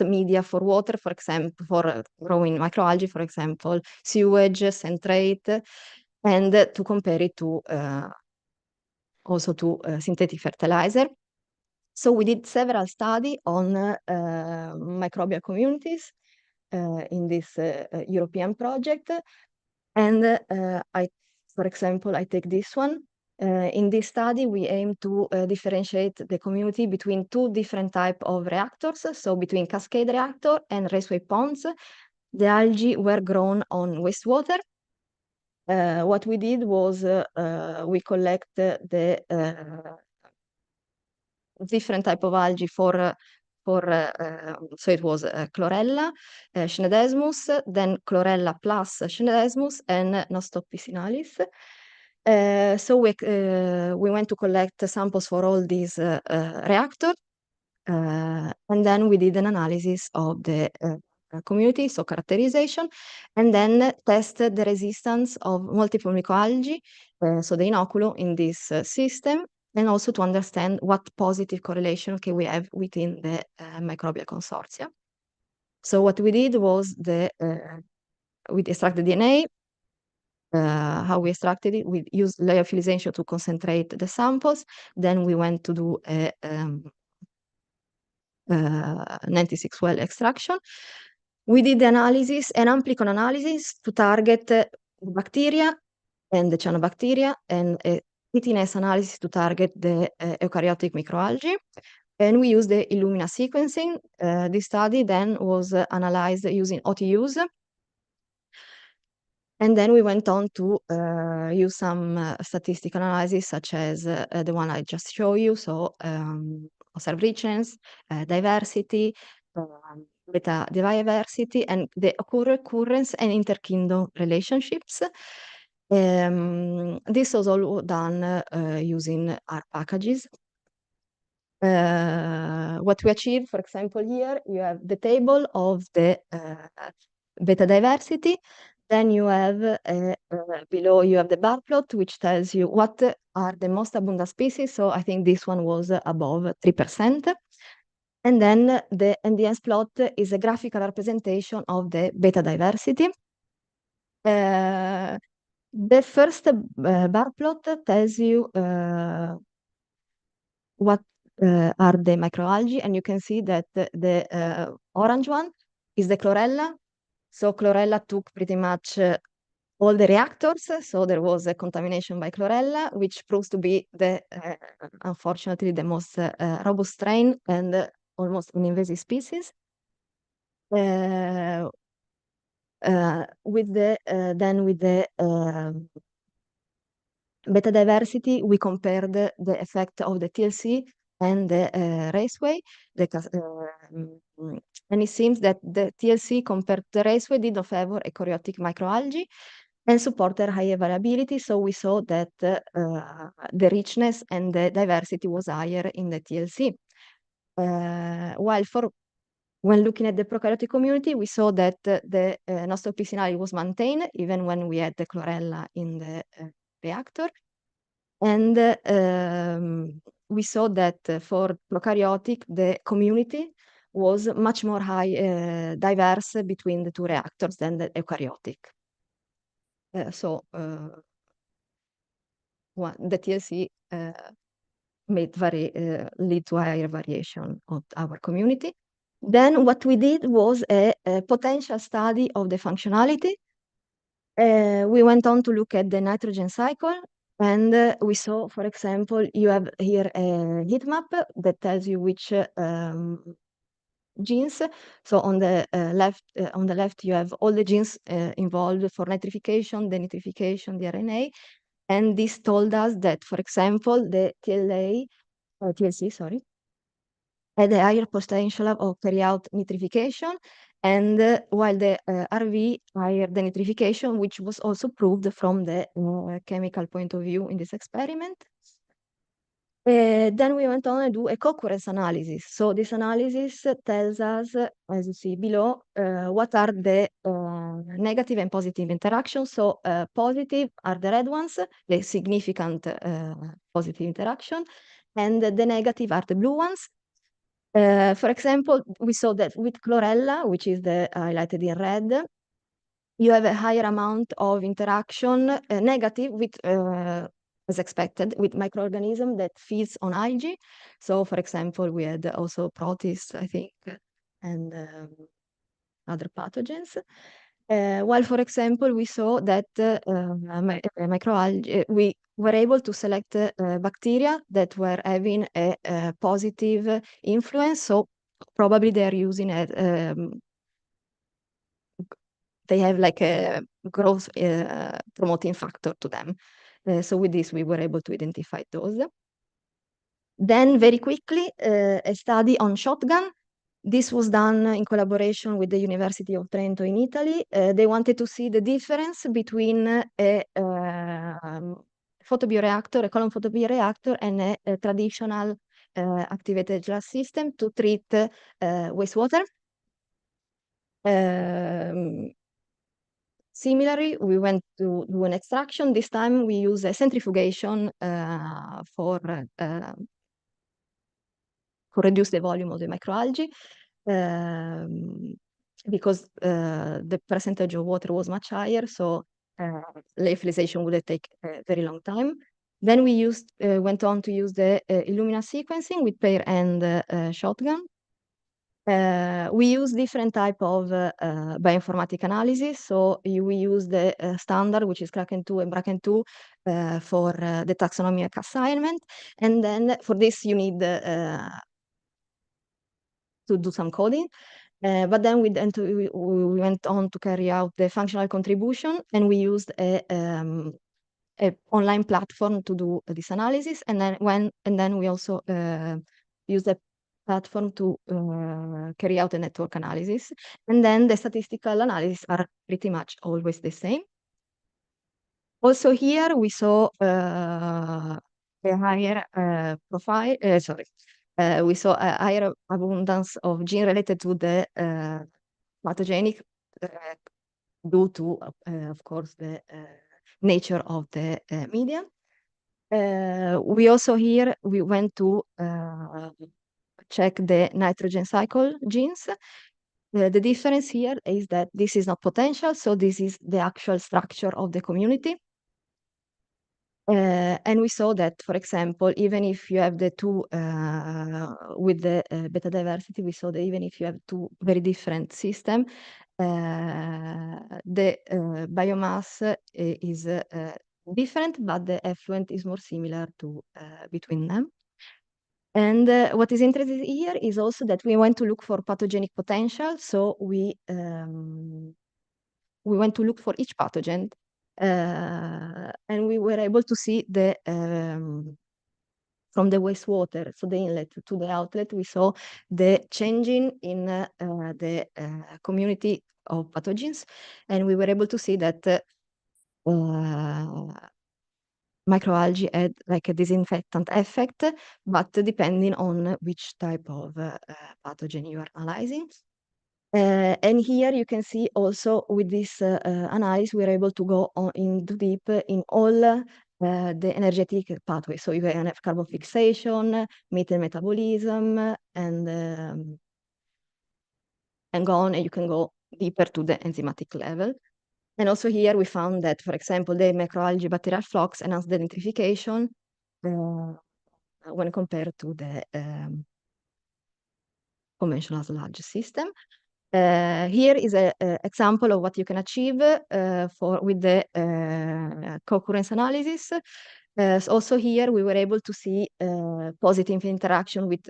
media for water, for example, for growing microalgae, for example, sewage, centrate, and to compare it to also to synthetic fertilizer. So we did several studies on microbial communities in this European project. And for example, I take this one. In this study, we aim to differentiate the community between two different types of reactors, so between cascade reactor and raceway ponds. The algae were grown on wastewater. What we did was we collect the different type of algae so it was chlorella, Schnedesmus, then chlorella plus Schnedesmus, and Nostoc piscinalis. So we went to collect samples for all these reactors, and then we did an analysis of the community, so characterization, and then tested the resistance of multiple microalgae, so the inoculo in this system, and also to understand what positive correlation can we have within the microbial consortia. So what we did was we extracted DNA. How we extracted it, we used lyophilization to concentrate the samples. Then we went to do a 96 well extraction. We did the analysis, an amplicon analysis to target the bacteria and the cyanobacteria, and a fitness analysis to target the eukaryotic microalgae. And we used the Illumina sequencing. This study then was analyzed using OTUs. And then we went on to use some statistical analysis, such as the one I just showed you. So observed richness, diversity, beta diversity, and the occurrence and interkingdom relationships. This was all done using R packages. What we achieved, for example, here you have the table of the beta diversity. Then you have below you have the bar plot, which tells you what are the most abundant species. So I think this one was above 3%. And then the NDS plot is a graphical representation of the beta diversity. The first bar plot tells you what are the microalgae, and you can see that the orange one is the chlorella. So chlorella took pretty much all the reactors, so there was a contamination by chlorella, which proves to be unfortunately the most robust strain and almost an invasive species. With the beta diversity, we compared the effect of the TLC and the raceway, and it seems that the TLC compared to the raceway did not favor eukaryotic microalgae and supported higher variability. So we saw that the richness and the diversity was higher in the TLC. While when looking at the prokaryotic community, we saw that the Nostoc piscinalis was maintained even when we had the chlorella in the reactor. And we saw that for prokaryotic, the community was much more diverse between the two reactors than the eukaryotic. So the TLC lead to higher variation of our community. Then what we did was a potential study of the functionality. We went on to look at the nitrogen cycle, and we saw, for example, you have here a heat map that tells you which genes. So on the left, you have all the genes involved for nitrification, denitrification, the RNA. And this told us that, for example, the TLA TLC, sorry, had a higher potential of carry out nitrification, and while the RV higher the nitrification, which was also proved from the chemical point of view in this experiment. Then we went on and do a co-occurrence analysis. So this analysis tells us, as you see below, what are the negative and positive interactions. So positive are the red ones, the significant positive interaction, and the negative are the blue ones. For example, we saw that with chlorella, which is the highlighted in red, you have a higher amount of interaction, negative with, as expected, with microorganism that feeds on algae. So, for example, we had also protists, I think, and other pathogens. While, for example, we saw that microalgae, we were able to select bacteria that were having a positive influence. So probably they are using a they have like a growth promoting factor to them. So with this, we were able to identify those. Then very quickly, a study on shotgun. This was done in collaboration with the University of Trento in Italy. They wanted to see the difference between a photobioreactor, a column photobioreactor, and a traditional activated glass system to treat wastewater. Similarly, we went to do an extraction. This time we use a centrifugation for reduce the volume of the microalgae because the percentage of water was much higher, so lyophilization would take a very long time. Then we went on to use the Illumina sequencing with pair and shotgun. We use different type of bioinformatic analysis. So we use the standard, which is Kraken2 and Braken2 for the taxonomic assignment. And then for this, you need to do some coding. But then we went on to carry out the functional contribution, and we used a online platform to do this analysis. And then we also used a platform to carry out a network analysis. And then the statistical analysis are pretty much always the same. Also here we saw a higher profile, we saw a higher abundance of gene related to the pathogenic due to, of course, the nature of the media. We also here, we went to check the nitrogen cycle genes. The difference here is that this is not potential, so this is the actual structure of the community. And we saw that, for example, even if you have the two, with the beta diversity, we saw that even if you have two very different systems, the biomass is different, but the effluent is more similar to between them. And what is interesting here is also that we went to look for pathogenic potential. So we went to look for each pathogen, and we were able to see the from the wastewater, so the inlet to the outlet, we saw the changing in the community of pathogens, and we were able to see that microalgae had like a disinfectant effect, but depending on which type of pathogen you are analyzing. And here you can see also with this analysis, we're able to go into deep in all the energetic pathways. So you can have carbon fixation, methane metabolism, and go on, and you can go deeper to the enzymatic level. And also here we found that, for example, the macroalgae bacterial flux enhanced the nitrification when compared to the conventional sludge system. Here is an example of what you can achieve with the co-occurrence analysis. Also here we were able to see positive interaction with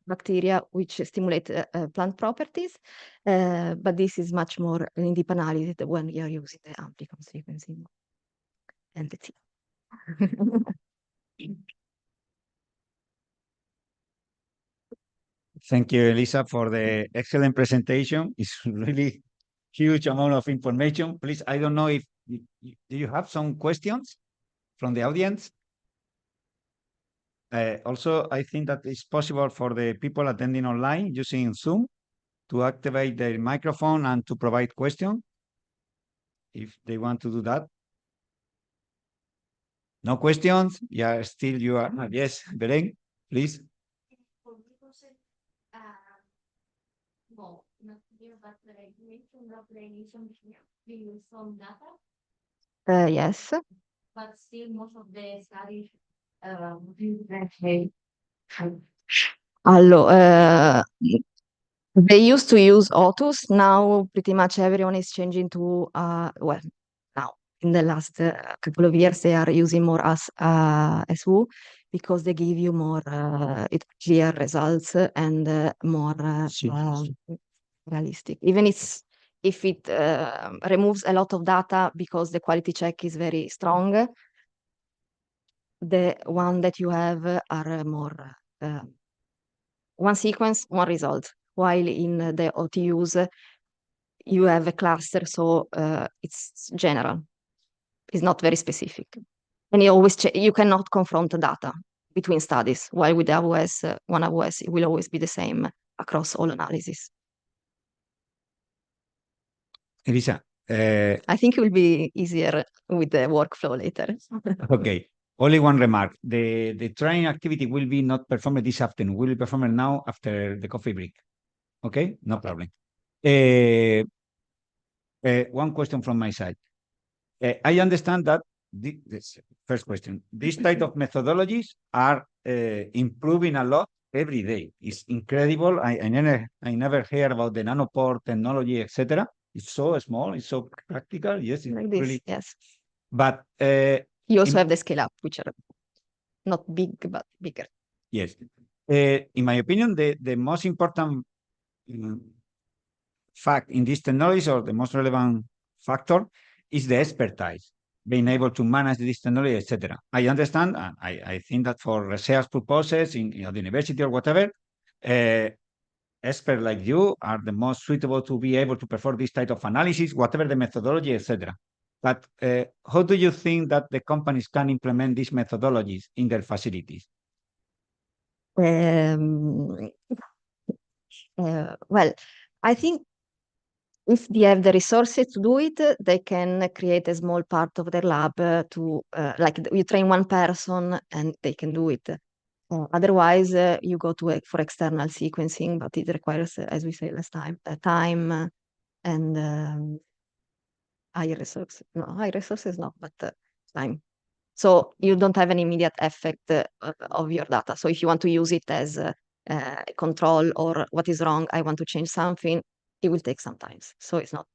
bacteria which stimulate plant properties, but this is much more in deep analysis when you are using the amplicon sequencing. And that's it. Thank you, Elisa, for the excellent presentation. It's really huge amount of information. Please, I don't know if do you have some questions from the audience? Also, I think that it's possible for the people attending online using Zoom to activate their microphone and to provide questions if they want to do that. No questions? Yeah, still you are. Yes, Beren, please. Yes. But still most of the studies They used to use Otus. Now pretty much everyone is changing to well, now in the last couple of years they are using more as SU because they give you more clear results and more realistic. Even if it removes a lot of data because the quality check is very strong, the one that you have are more one sequence, one result. While in the OTUs, you have a cluster, so it's general. It's not very specific. And you cannot confront the data between studies, while with AWS, one AWS, it will always be the same across all analysis. Elisa, I think it will be easier with the workflow later. okay. Only one remark. The training activity will be not performed this afternoon. Will be performed now after the coffee break. Okay, no problem. One question from my side. I understand that this first question. This type of methodologies are improving a lot every day. It's incredible. I never heard about the nanopore technology, etc. It's so small. It's so practical. Yes, it's Like this, really. yes. But You also have the scale up, which are not big, but bigger. yes. In my opinion, the most important fact in these technologies, or the most relevant factor, is the expertise, being able to manage this technology, etc. I understand, and I think that for research purposes in the university or whatever, experts like you are the most suitable to be able to perform this type of analysis, whatever the methodology, etc. But how do you think that the companies can implement these methodologies in their facilities? Well, I think if they have the resources to do it, they can create a small part of their lab to, like you train one person and they can do it. Otherwise, you go to for external sequencing, but it requires, as we say last time, time and high resources. No, high resources, no, but time. So you don't have an immediate effect of your data. So if you want to use it as control or what is wrong, I want to change something, it will take some time. So it's not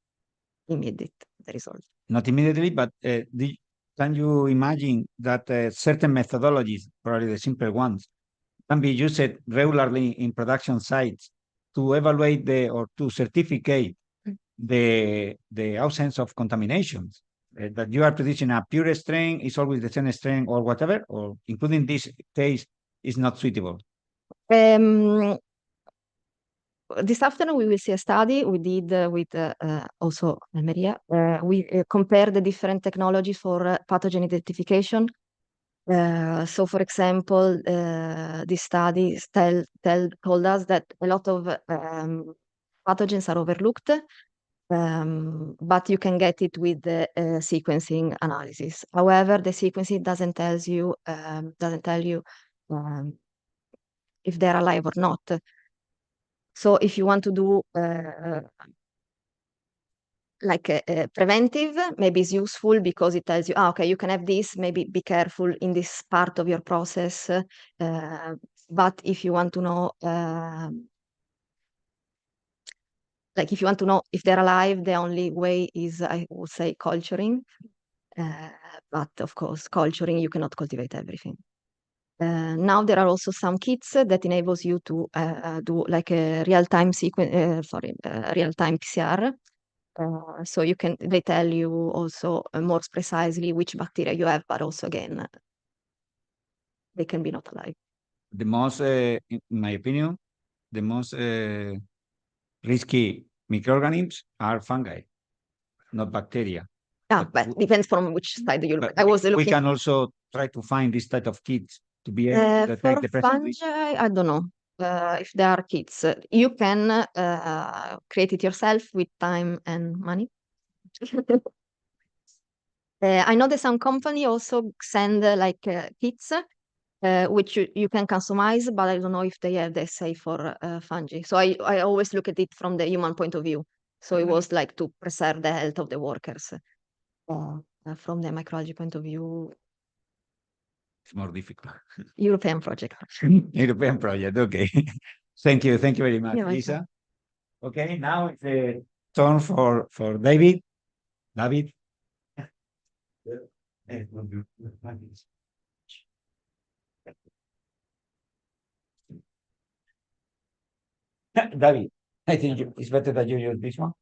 immediate, the result. Not immediately, but can you imagine that certain methodologies, probably the simple ones, can be used regularly in production sites to evaluate or to certificate the absence of contaminations? That you are producing a pure strain is always the same strain or whatever, or including this case is not suitable? This afternoon we will see a study we did with also Almeria. We compared the different technologies for pathogen identification. So for example, this study told us that a lot of pathogens are overlooked, but you can get it with the sequencing analysis. However, the sequencing doesn't tell you if they're alive or not. So if you want to do like a preventive, maybe it's useful because it tells you, okay, you can have this, maybe be careful in this part of your process. But if you want to know, like if you want to know if they're alive, the only way is, I would say, culturing. But of course, culturing, you cannot cultivate everything. Now there are also some kits that enables you to do like a real-time real-time PCR. So they tell you also more precisely which bacteria you have, but also again, they can be not alive. The most, in my opinion, the most risky microorganisms are fungi, not bacteria. Ah, but depends from which side you look. But I was we looking can also try to find this type of kits to be able to for detect the present risk. fungi. I don't know if there are kits. You can create it yourself with time and money. I know that some company also send like kits which you can customize, but I don't know if they have the say for fungi. So I always look at it from the human point of view. So it was like to preserve the health of the workers. From the microbiology point of view, It's more difficult. European project. European project. Okay. Thank you. Thank you very much, You're welcome. Lisa. Okay, now it's the turn for David. David. David, I think it's better that you use this one.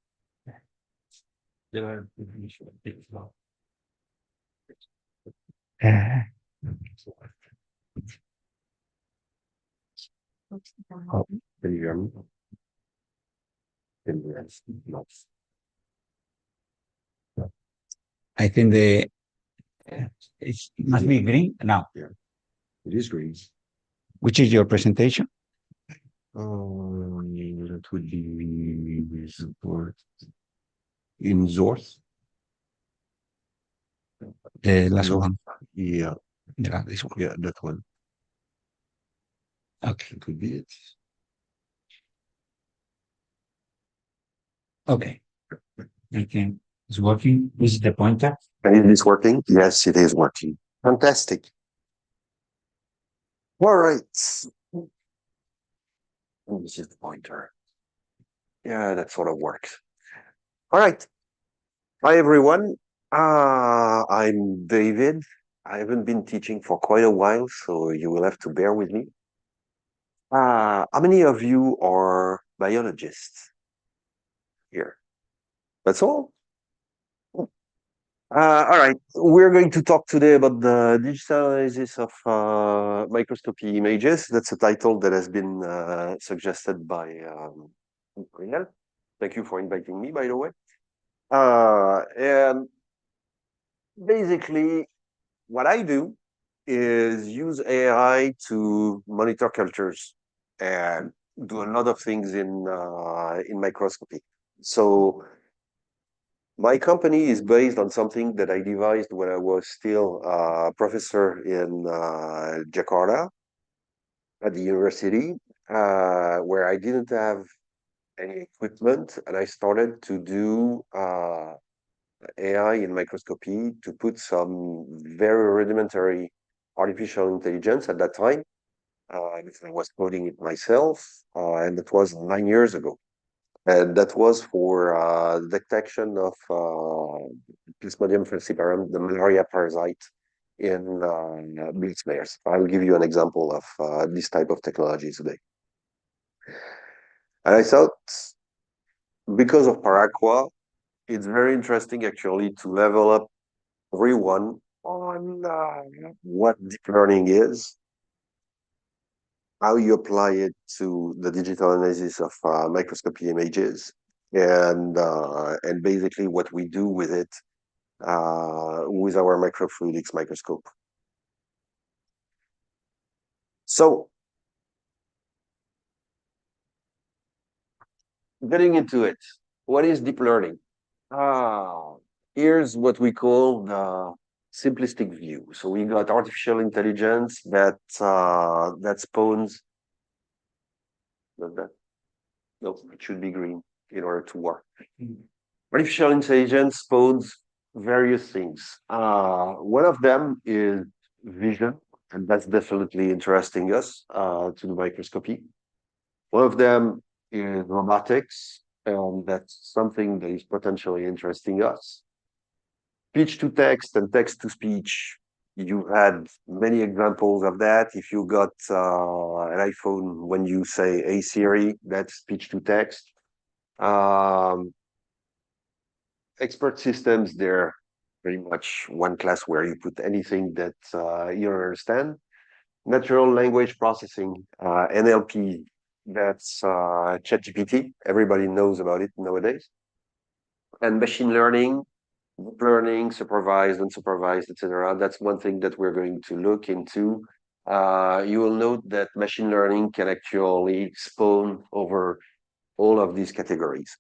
Oh, can you hear me? Can you hear me? No. I think it must be green now. It is green. Which is your presentation? That would be support in Zorth. The last Zorth. one. Yeah, Yeah, this one. yeah, that one. Okay. It could be it. Okay. I think it's working. This is the pointer. And it is working? Yes, it is working. Fantastic. All right. This is the pointer. Yeah, that sort of works. All right. Hi, everyone. I'm David. I haven't been teaching for quite a while, so you will have to bear with me. How many of you are biologists here? That's all? All right. We're going to talk today about the digital analysis of microscopy images. That's a title that has been suggested by Gabriel. Thank you for inviting me, by the way. And basically, what I do is use AI to monitor cultures and do a lot of things in microscopy. So my company is based on something that I devised when I was still a professor in Jakarta at the university, where I didn't have any equipment, and I started to do AI in microscopy to put some very rudimentary artificial intelligence at that time. I was coding it myself, and it was 9 years ago. And that was for detection of Plasmodium falciparum, the malaria parasite in bees layers. I'll give you an example of this type of technology today. And I thought, because of PARAQUA, it's very interesting actually to level up everyone on what deep learning is, how you apply it to the digital analysis of microscopy images, and basically what we do with it with our microfluidics microscope. So, getting into it, what is deep learning? Here's what we call the simplistic view. So we got artificial intelligence that spawns. No, it should be green in order to work. Artificial intelligence spawns various things. One of them is vision, and that's definitely interesting us to the microscopy. One of them is robotics, and that's something that is potentially interesting us. Speech to text and text to speech. You had many examples of that. If you got an iPhone, when you say "Hey Siri," that's speech to text. Expert systems, they're pretty much one class where you put anything that you don't understand. Natural language processing, NLP, That's ChatGPT. Everybody knows about it nowadays. And machine learning, deep learning, supervised, unsupervised, etc. That's one thing that we're going to look into. You will note that machine learning can actually spawn over all of these categories.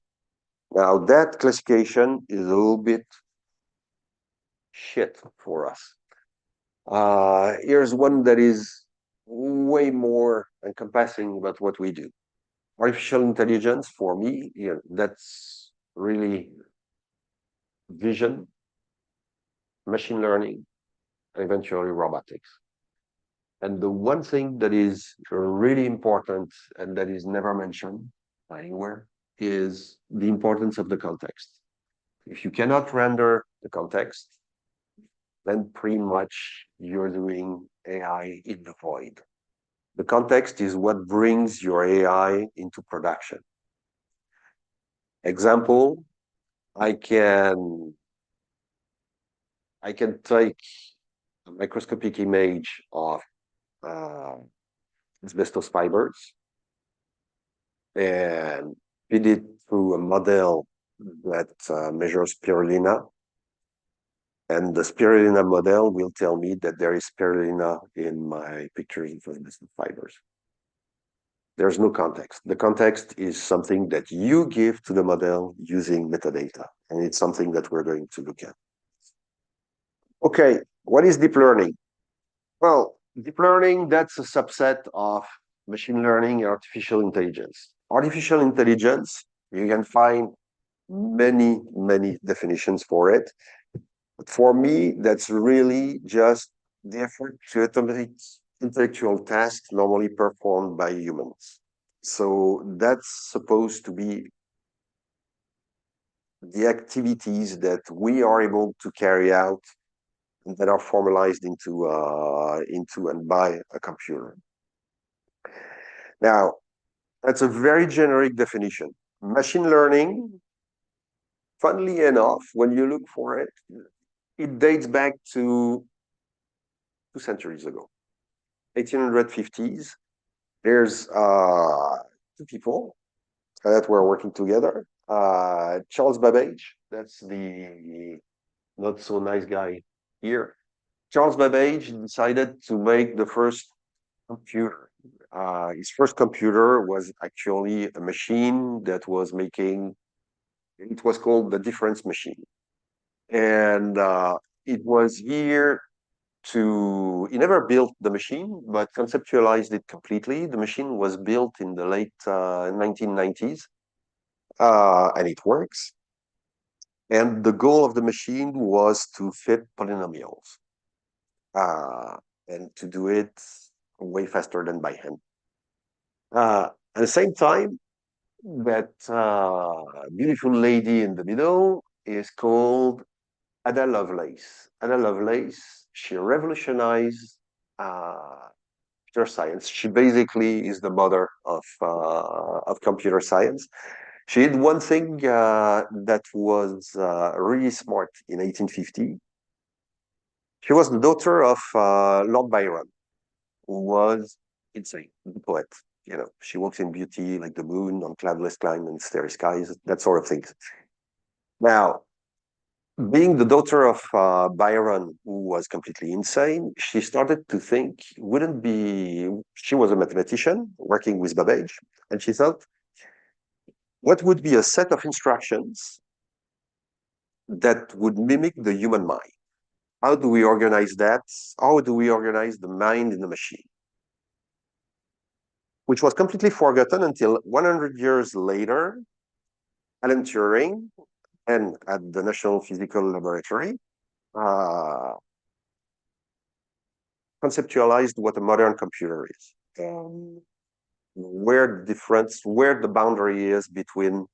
Now, that classification is a little bit shit for us. Here's one that is way more encompassing about what we do. Artificial intelligence, for me, that's really vision, machine learning, and eventually robotics. And the one thing that is really important and that is never mentioned anywhere is the importance of the context. If you cannot render the context, then pretty much you're doing AI in the void. The context is what brings your AI into production. Example, I can take a microscopic image of asbestos fibers and feed it through a model that measures spirulina. And the spirulina model will tell me that there is spirulina in my pictures of asbestos fibers. There's no context. The context is something that you give to the model using metadata. And it's something that we're going to look at. Okay, what is deep learning? Well, deep learning, that's a subset of machine learning and artificial intelligence. Artificial intelligence, you can find many, many definitions for it. But for me, that's really just the effort to automate intellectual tasks normally performed by humans. So that's supposed to be the activities that we are able to carry out that are formalized into and by a computer. Now, that's a very generic definition. Machine learning, funnily enough, when you look for it, it dates back to 2 centuries ago, 1850s. There's two people that were working together. Charles Babbage, that's the not so nice guy here. Charles Babbage decided to make the first computer. His first computer was actually a machine that was making, it was called the difference machine. And it was here he never built the machine, but conceptualized it completely. The machine was built in the late 1990s, and it works. And the goal of the machine was to fit polynomials, and to do it way faster than by hand. At the same time, that beautiful lady in the middle is called Ada Lovelace. Ada Lovelace, she revolutionized computer science. She basically is the mother of computer science. She did one thing that was really smart in 1850. She was the daughter of Lord Byron, who was insane, the poet. You know, she walks in beauty like the moon on cloudless climb and starry skies, that sort of things. Now, being the daughter of Byron, who was completely insane, she started to think, she was a mathematician working with Babbage, and she thought, what would be a set of instructions that would mimic the human mind? How do we organize that? How do we organize the mind in the machine? Which was completely forgotten until 100 years later, Alan Turing, and at the National Physical Laboratory, conceptualized what a modern computer is, where the boundary is between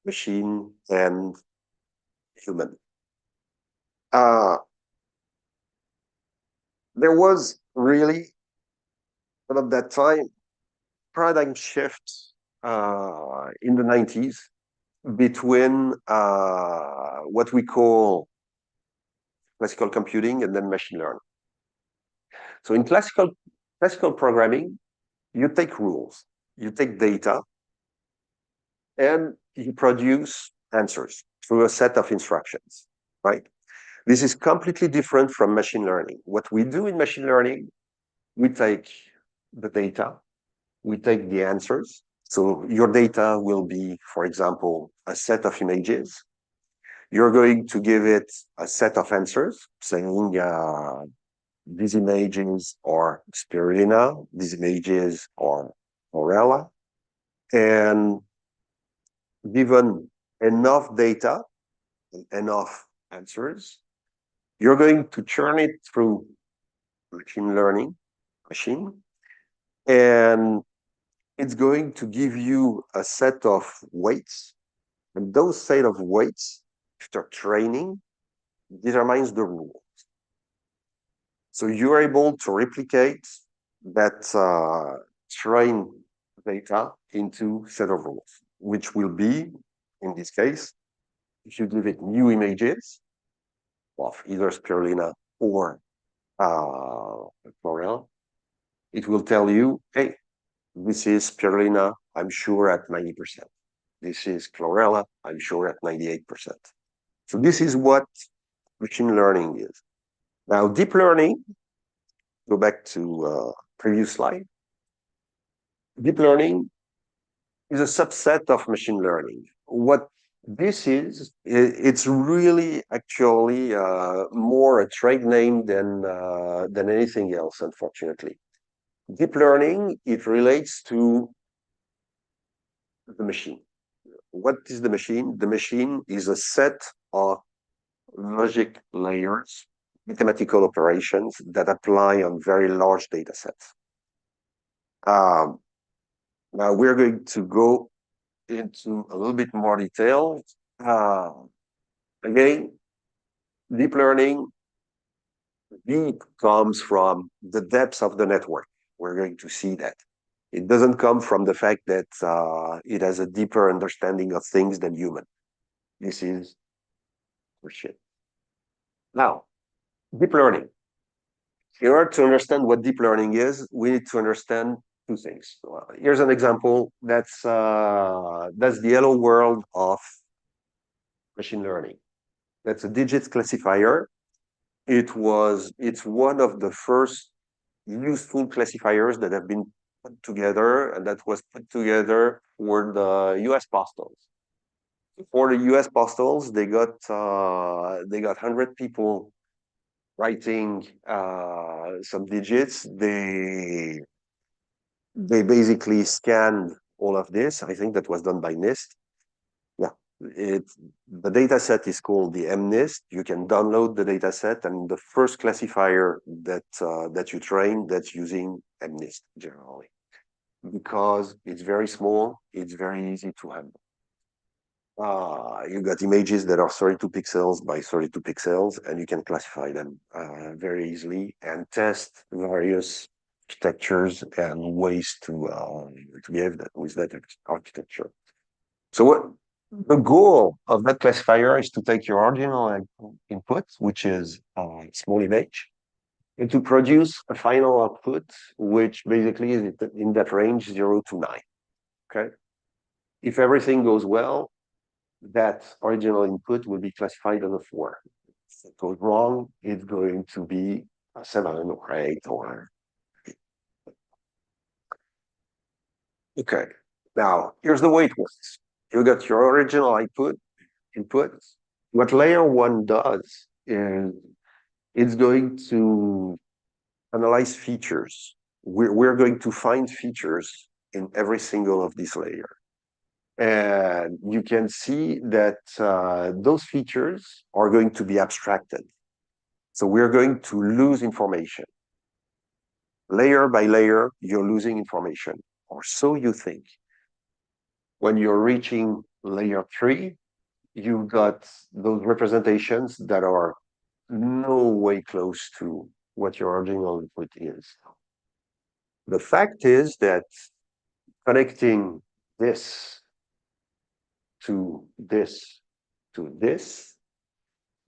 machine and human. There was really, at that time, paradigm shift in the 90s between what we call classical computing and then machine learning. So in classical programming, you take rules. you take data, and you produce answers through a set of instructions, right? This is completely different from machine learning. What we do in machine learning, we take the data, we take the answers. So your data will be, for example, a set of images. You're going to give it a set of answers saying these images are spirulina, these images are chlorella. And given enough data, enough answers, you're going to churn it through machine learning machine, and it's going to give you a set of weights. And those set of weights, after training, determines the rule. So you're able to replicate that trained data into set of rules, which will be, in this case, if you give it new images of either spirulina or chlorella, it will tell you, hey, this is spirulina, I'm sure at 90%. This is chlorella, I'm sure at 98%. So this is what machine learning is. Now, deep learning, go back to previous slide. Deep learning is a subset of machine learning. What this is, it's really actually more a trade name than anything else, unfortunately. Deep learning, it relates to the machine. What is the machine? The machine is a set of logic layers, mathematical operations that apply on very large data sets. Now we're going to go into a little bit more detail. Again, deep learning, deep comes from the depths of the network. We're going to see that. It doesn't come from the fact that it has a deeper understanding of things than human. This is for shit. Now, deep learning. In order to understand what deep learning is, we need to understand two things. Here's an example. That's the hello world of machine learning. That's a digits classifier. It's one of the first useful classifiers that have been put together, and that was put together for the U.S. Postals. For the U.S. Postals, they got 100 people writing some digits. They basically scanned all of this. I think that was done by NIST. Yeah, the data set is called the MNIST. You can download the data set, and the first classifier that you train, that's using MNIST generally, because it's very small, it's very easy to handle. You got images that are 32 pixels by 32 pixels, and you can classify them very easily and test various architectures and ways to behave with that architecture. So what the goal of that classifier is to take your original input, which is a small image, and to produce a final output, which basically is in that range 0 to 9. Okay. If everything goes well, that original input will be classified as a 4. If it goes wrong, it's going to be a 7 or 8 or. Okay. Now, here's the way it works. You got your original input. What layer 1 does is it's going to analyze features. We're going to find features in every single of these layers. And you can see that those features are going to be abstracted. So we're going to lose information. Layer by layer, you're losing information, or so you think. When you're reaching layer 3, you've got those representations that are no way close to what your original input is. The fact is that connecting this to this to this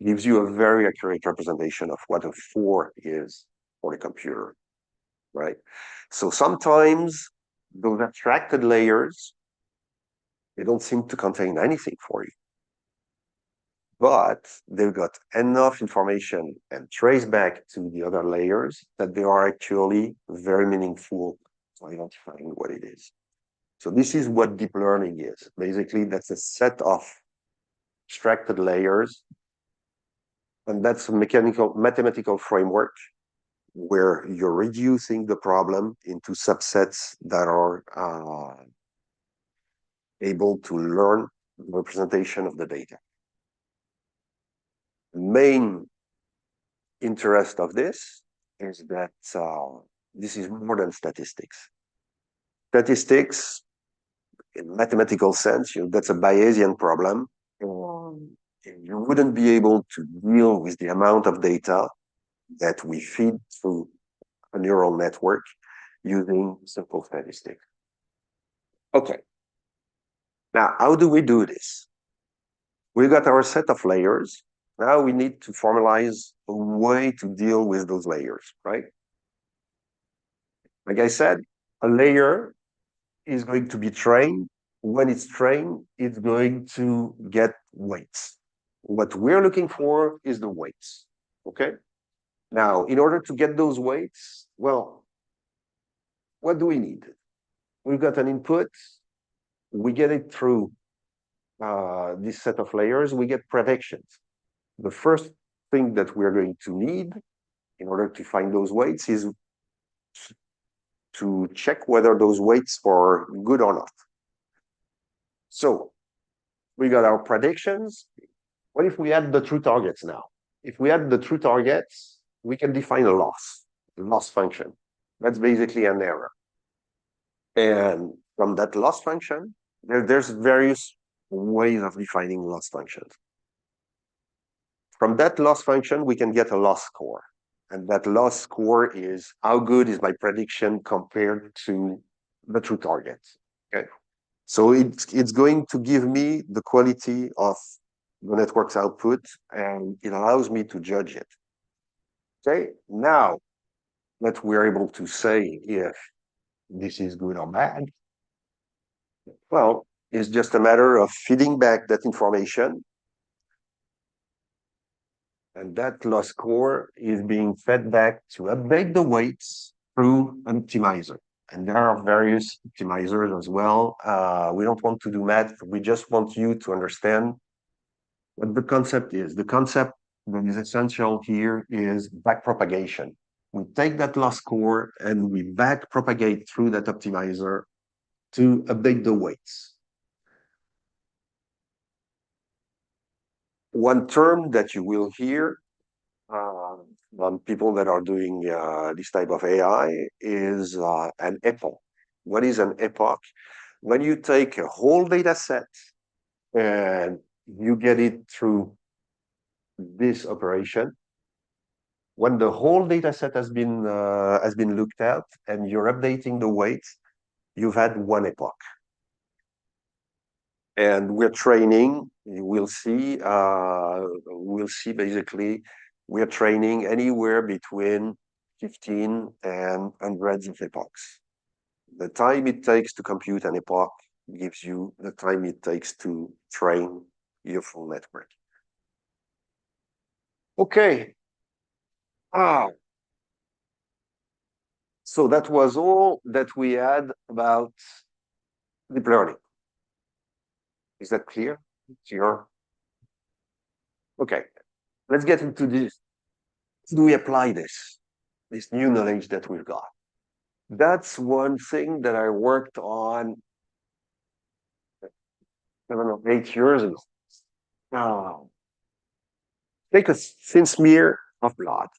gives you a very accurate representation of what a 4 is for the computer, right? So sometimes those abstracted layers, they don't seem to contain anything for you. But they've got enough information and trace back to the other layers that they are actually very meaningful to identifying what it is. So this is what deep learning is. Basically, that's a set of abstracted layers, and that's a mathematical framework where you're reducing the problem into subsets that are able to learn the representation of the data. The main interest of this is that this is more than statistics. Statistics, in mathematical sense, that's a Bayesian problem. You wouldn't be able to deal with the amount of data that we feed through a neural network using simple statistics. Okay. Now, how do we do this? We got our set of layers. Now we need to formalize a way to deal with those layers, right? Like I said, a layer is going to be trained. When it's trained, it's going to get weights. What we're looking for is the weights, okay? Now, in order to get those weights, well, what do we need? We've got an input. We get it through this set of layers. We get predictions. The first thing that we're going to need in order to find those weights is to check whether those weights are good or not. So we got our predictions. What if we add the true targets now? If we add the true targets, we can define a loss function. That's basically an error. And from that loss function, there's various ways of defining loss functions. From that loss function, we can get a loss score. And that loss score is how good is my prediction compared to the true target. Okay. So it's going to give me the quality of the network's output, and it allows me to judge it. Okay. Now that we're able to say if this is good or bad, well, it's just a matter of feeding back that information. And that loss score is being fed back to update the weights through an optimizer. And there are various optimizers as well. We don't want to do math. We just want you to understand what the concept is. The concept that is essential here is backpropagation. We take that loss score and we backpropagate through that optimizer to update the weights. One term that you will hear on people that are doing this type of AI is an epoch. What is an epoch? When you take a whole data set and you get it through this operation, when the whole data set has been looked at and you're updating the weights, you've had one epoch. And we're training, we'll see basically, we're training anywhere between 15 and hundreds of epochs. The time it takes to compute an epoch gives you the time it takes to train your full network. Okay. So that was all that we had about deep learning. Is that clear? Sure. Okay, let's get into this. How do we apply this new knowledge that we've got? That's one thing that I worked on 7 or 8 years ago. Take a thin smear of blood.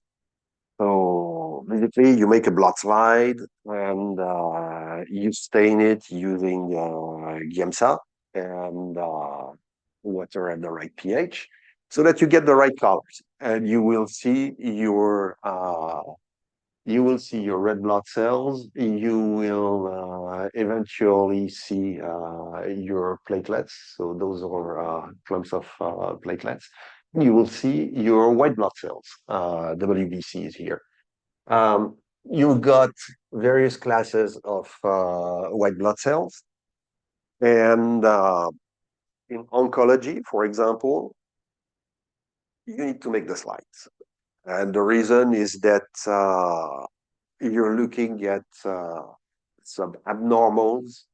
So basically, you make a blood slide and you stain it using GEMSA and water at the right pH, so that you get the right colors, and you will see your red blood cells. You will eventually see your platelets. So those are clumps of platelets. You will see your white blood cells, WBCs here. you've got various classes of white blood cells. And in oncology, for example, you need to make the slides. And the reason is that you're looking at some abnormals,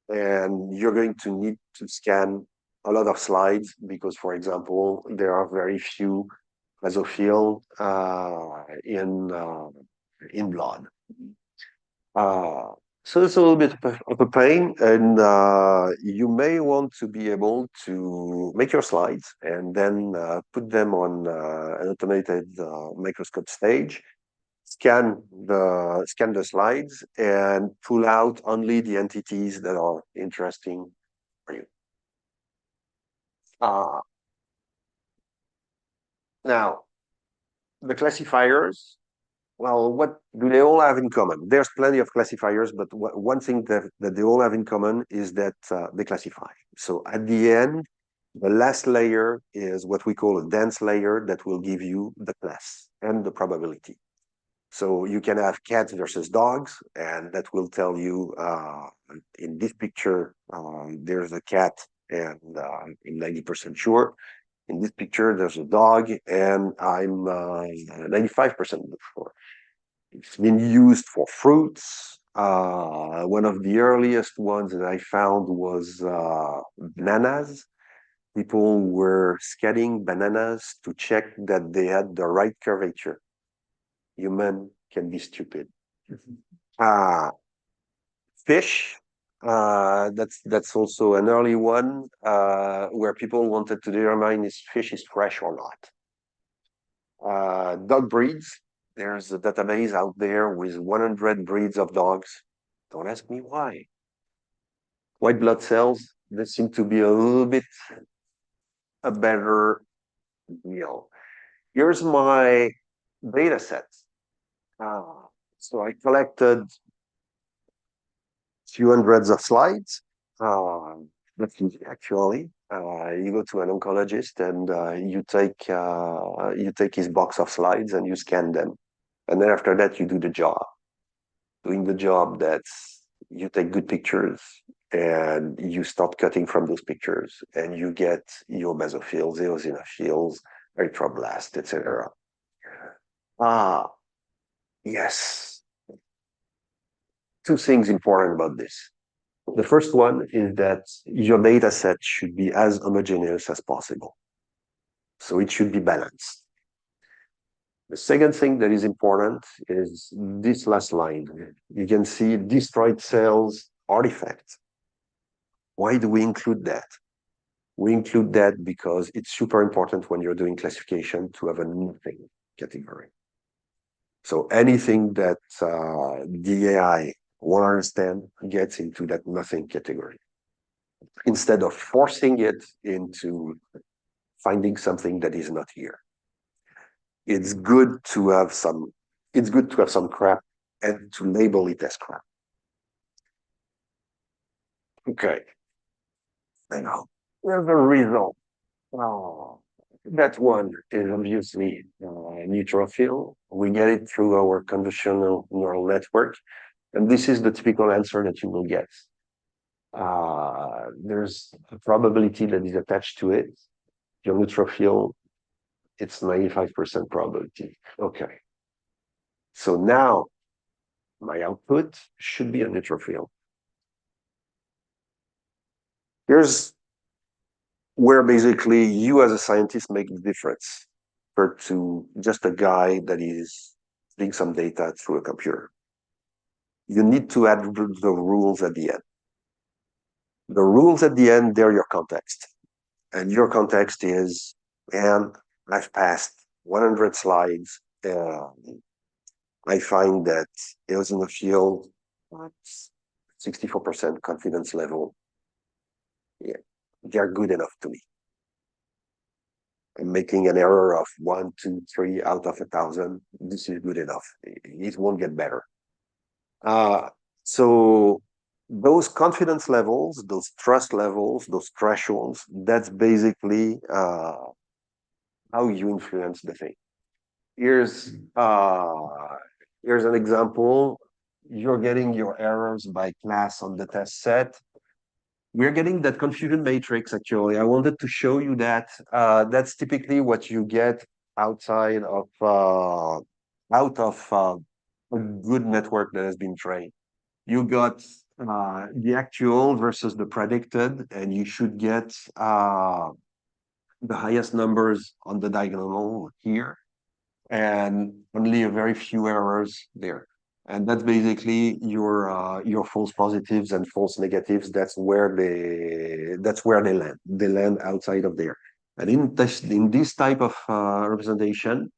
and you're going to need to scan a lot of slides because, for example, there are very few basophil in blood. So it's a little bit of a pain, and you may want to be able to make your slides and then put them on an automated microscope stage, scan the slides, and pull out only the entities that are interesting for you. Now, the classifiers. Well, what do they all have in common? There's plenty of classifiers, but one thing that they all have in common is that they classify. So at the end, the last layer is what we call a dense layer that will give you the class and the probability. So you can have cats versus dogs, and that will tell you in this picture, there's a cat, and I'm 90% sure. In this picture, there's a dog, and I'm 95% sure. It's been used for fruits. One of the earliest ones that I found was bananas. People were scanning bananas to check that they had the right curvature. Human can be stupid. Fish. That's also an early one where people wanted to determine if fish is fresh or not. Dog breeds. There's a database out there with 100 breeds of dogs. Don't ask me why. White blood cells, they seem to be a little bit a better deal. Here's my data set. So I collected a few hundreds of slides. That's easy, actually. You go to an oncologist and you take his box of slides and you scan them. And then after that, you do the job. Doing the job, that's you take good pictures and you start cutting from those pictures and you get your basophils, eosinophils, erythroblasts, etc. Yes. Two things important about this. The first one is that your data set should be as homogeneous as possible. So it should be balanced. The second thing that is important is this last line. You can see destroyed cells artifact. Why do we include that? We include that because it's super important when you're doing classification to have a nothing category. So anything that the AI won't understand gets into that nothing category. Instead of forcing it into finding something that is not here. It's good to have some crap and to label it as crap. Okay. Now, there's a result. That one is obviously neutrophil. We get it through our convolutional neural network. And this is the typical answer that you will get. There's a probability that is attached to it. Your neutrophil, it's 95% probability. Okay. So now my output should be a neutrophil. Here's where basically you as a scientist make the difference compared to just a guy that is doing some data through a computer. You need to add the rules at the end. The rules at the end, they're your context. And your context is, man, I've passed 100 slides. I find that eosinophil, 64% confidence level. Yeah, they're good enough to me. I'm making an error of 1, 2, 3 out of 1,000. This is good enough. It won't get better. So those confidence levels, those trust levels, those thresholds, that's basically how you influence the thing. Here's Here's an example. You're getting your errors by class on the test set. We're getting that confusion matrix, actually. I wanted to show you that. That's typically what you get outside of a good network that has been trained. You got the actual versus the predicted, and you should get the highest numbers on the diagonal here, and only a very few errors there. And that's basically your false positives and false negatives. That's where they land. They land outside of there. And in this type of representation,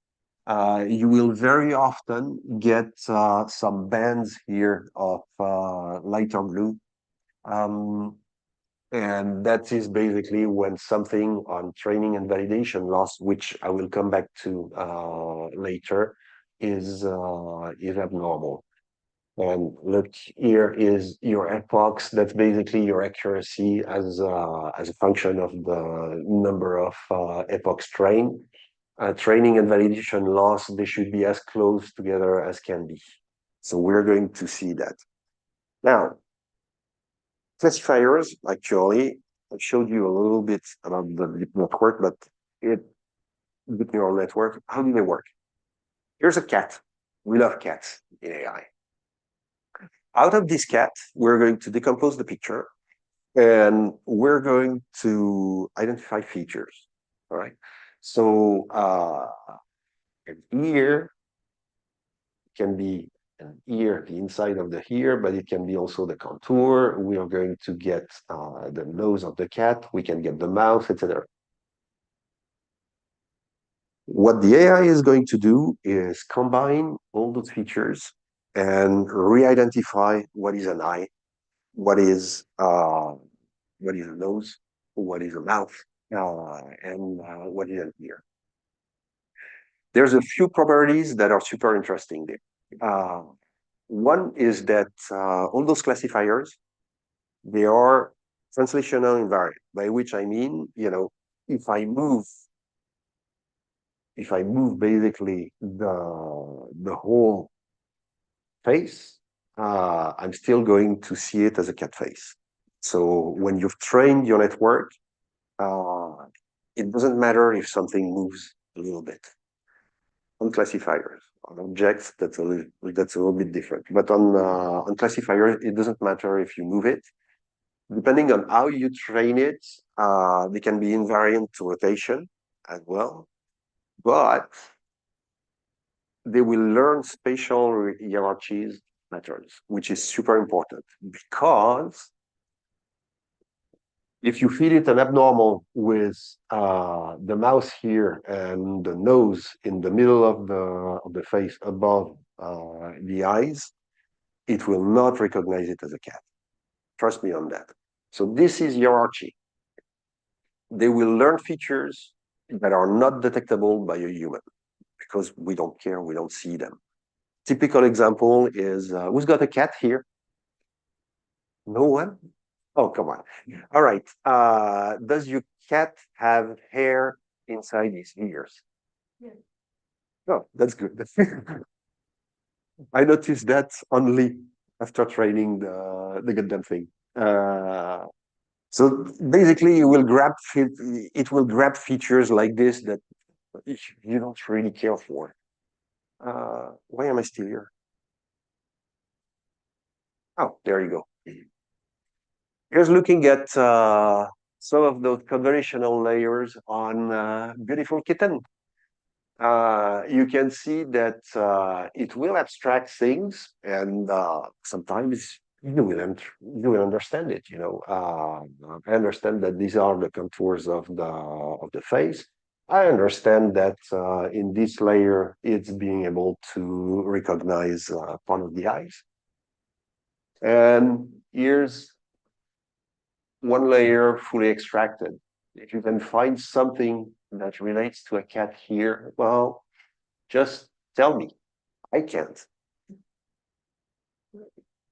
you will very often get some bands here of lighter blue. And that is basically when something on training and validation loss, which I will come back to later, is abnormal. And look, here is your epochs. That's basically your accuracy as a function of the number of epochs trained. Training and validation loss, they should be as close together as can be. So we're going to see that. Now, classifiers, actually, I showed you a little bit about the deep network, but deep neural network, how do they work? Here's a cat. We love cats in AI. Out of this cat, we're going to decompose the picture and we're going to identify features. All right. So an ear can be an ear, the inside of the ear, but it can be also the contour. We are going to get the nose of the cat. We can get the mouth, etc. What the AI is going to do is combine all those features and re-identify what is an eye, what is a nose, what is a mouth, and what is an ear. There's a few properties that are super interesting there. One is that all those classifiers, they are translational invariant, by which I mean, if I move basically the whole face, I'm still going to see it as a cat face. So when you've trained your network, it doesn't matter if something moves a little bit. On classifiers, on objects, that's a little bit different. But on classifiers, it doesn't matter if you move it. Depending on how you train it, they can be invariant to rotation as well. But they will learn spatial hierarchies patterns, which is super important because if you feed it an abnormal with the mouth here and the nose in the middle of the face above the eyes, it will not recognize it as a cat. Trust me on that. So this is hierarchy. They will learn features that are not detectable by a human because we don't care, we don't see them. Typical example is, who's got a cat here? No one? Oh, come on. All right. Does your cat have hair inside his ears? Yes. Oh, that's good. I noticed that only after training the goddamn thing. So basically, it will grab features like this that you don't really care for. Why am I still here? Oh, there you go. Here's looking at some of those convolutional layers on Beautiful Kitten. You can see that it will abstract things, and sometimes you will understand it. I understand that these are the contours of the face. I understand that in this layer, it's being able to recognize part of the eyes. And here's one layer fully extracted. If you can find something that relates to a cat here, well, just tell me. I can't.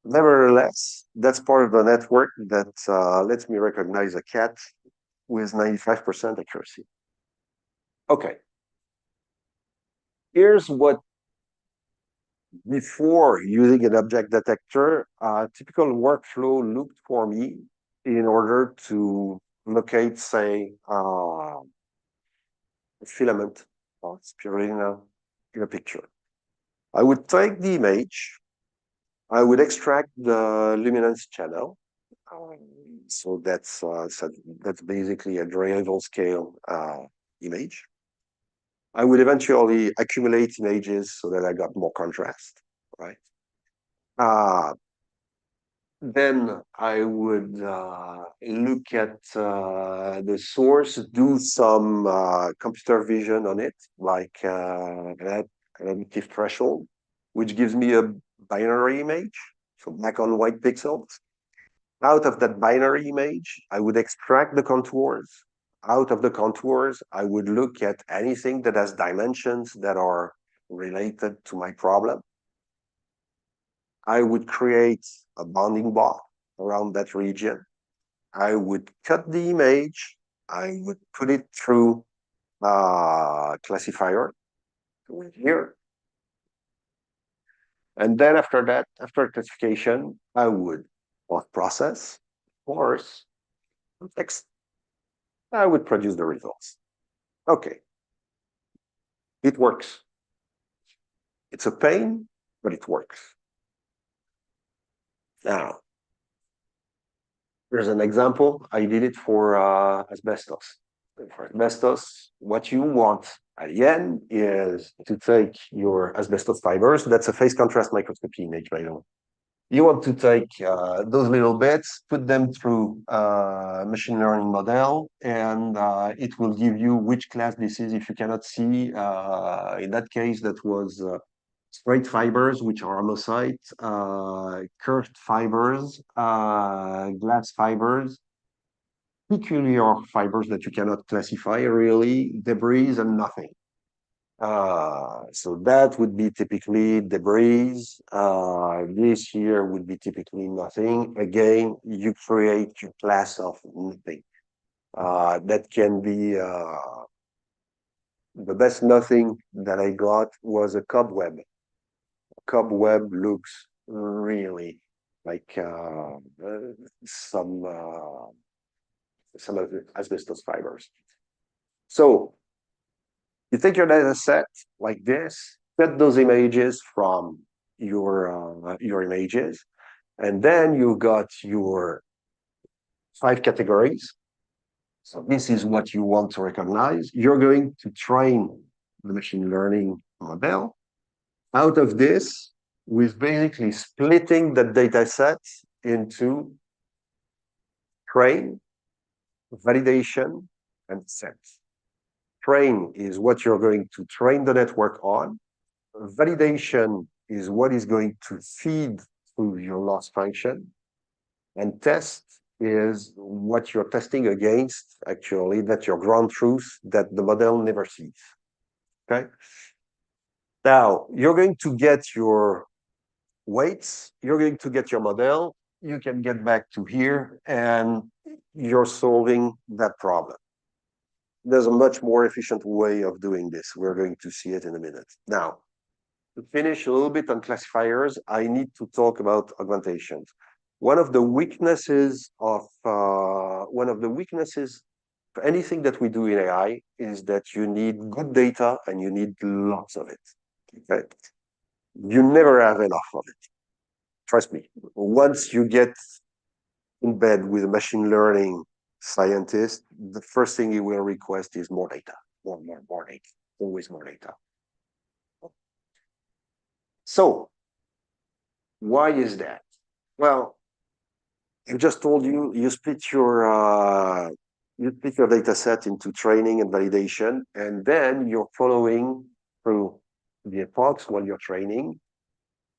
Nevertheless, that's part of the network that lets me recognize a cat with 95% accuracy. Okay. Here's what before using an object detector, a typical workflow looked for me in order to locate, say, a filament or spirulina in a picture. I would take the image, I would extract the luminance channel. So that's basically a variable scale image. I would eventually accumulate images so that I got more contrast, right? Then I would look at the source, do some computer vision on it, like an additive threshold, which gives me a binary image, so black on white pixels. Out of that binary image, I would extract the contours. Out of the contours, I would look at anything that has dimensions that are related to my problem. I would create a bounding box around that region. I would cut the image. I would put it through a classifier here. And then after that, after classification, I would post-process, parse, text. I would produce the results. Okay. It works. It's a pain, but it works. Now, here's an example. I did it for asbestos. For asbestos, what you want at the end is to take your asbestos fibers. That's a phase contrast microscopy image, by the way. You want to take those little bits, put them through a machine learning model, and it will give you which class this is. If you cannot see, in that case, that was straight fibers, which are homocite, curved fibers, glass fibers, peculiar fibers that you cannot classify really, debris and nothing. So that would be typically debris. This here would be typically nothing. Again, you create your class of nothing. That can be the best nothing that I got was a cobweb. Cobweb looks really like some of the asbestos fibers. So you take your data set like this, get those images from your images, and then you got your 5 categories. So this is what you want to recognize. You're going to train the machine learning model. Out of this, with basically splitting the data set into train, validation, and set. Train is what you're going to train the network on. Validation is what is going to feed through your loss function. And test is what you're testing against, actually, that's your ground truth that the model never sees. Okay? Now, you're going to get your weights, you're going to get your model, you can get back to here, and you're solving that problem. There's a much more efficient way of doing this. We're going to see it in a minute. Now, to finish a little bit on classifiers, I need to talk about augmentations. One of the weaknesses for anything that we do in AI is that you need good data and you need lots of it. Okay? You never have enough of it. Trust me. Once you get in bed with a machine learning scientist, the first thing he will request is more data, more data, always more data. So, why is that? Well, I just told you, you split your data set into training and validation, and then you're following through the epochs while you're training.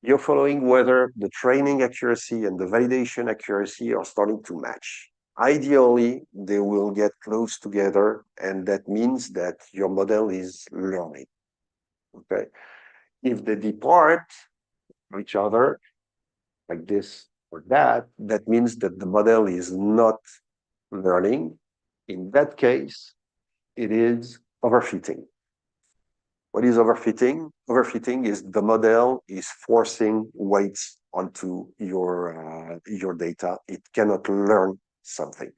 You're following whether the training accuracy and the validation accuracy are starting to match. Ideally, they will get close together, and that means that your model is learning. Okay. If they depart from each other, like this or that, that means that the model is not learning. In that case, it is overfitting. What is overfitting? Overfitting is the model is forcing weights onto your data. It cannot learn something.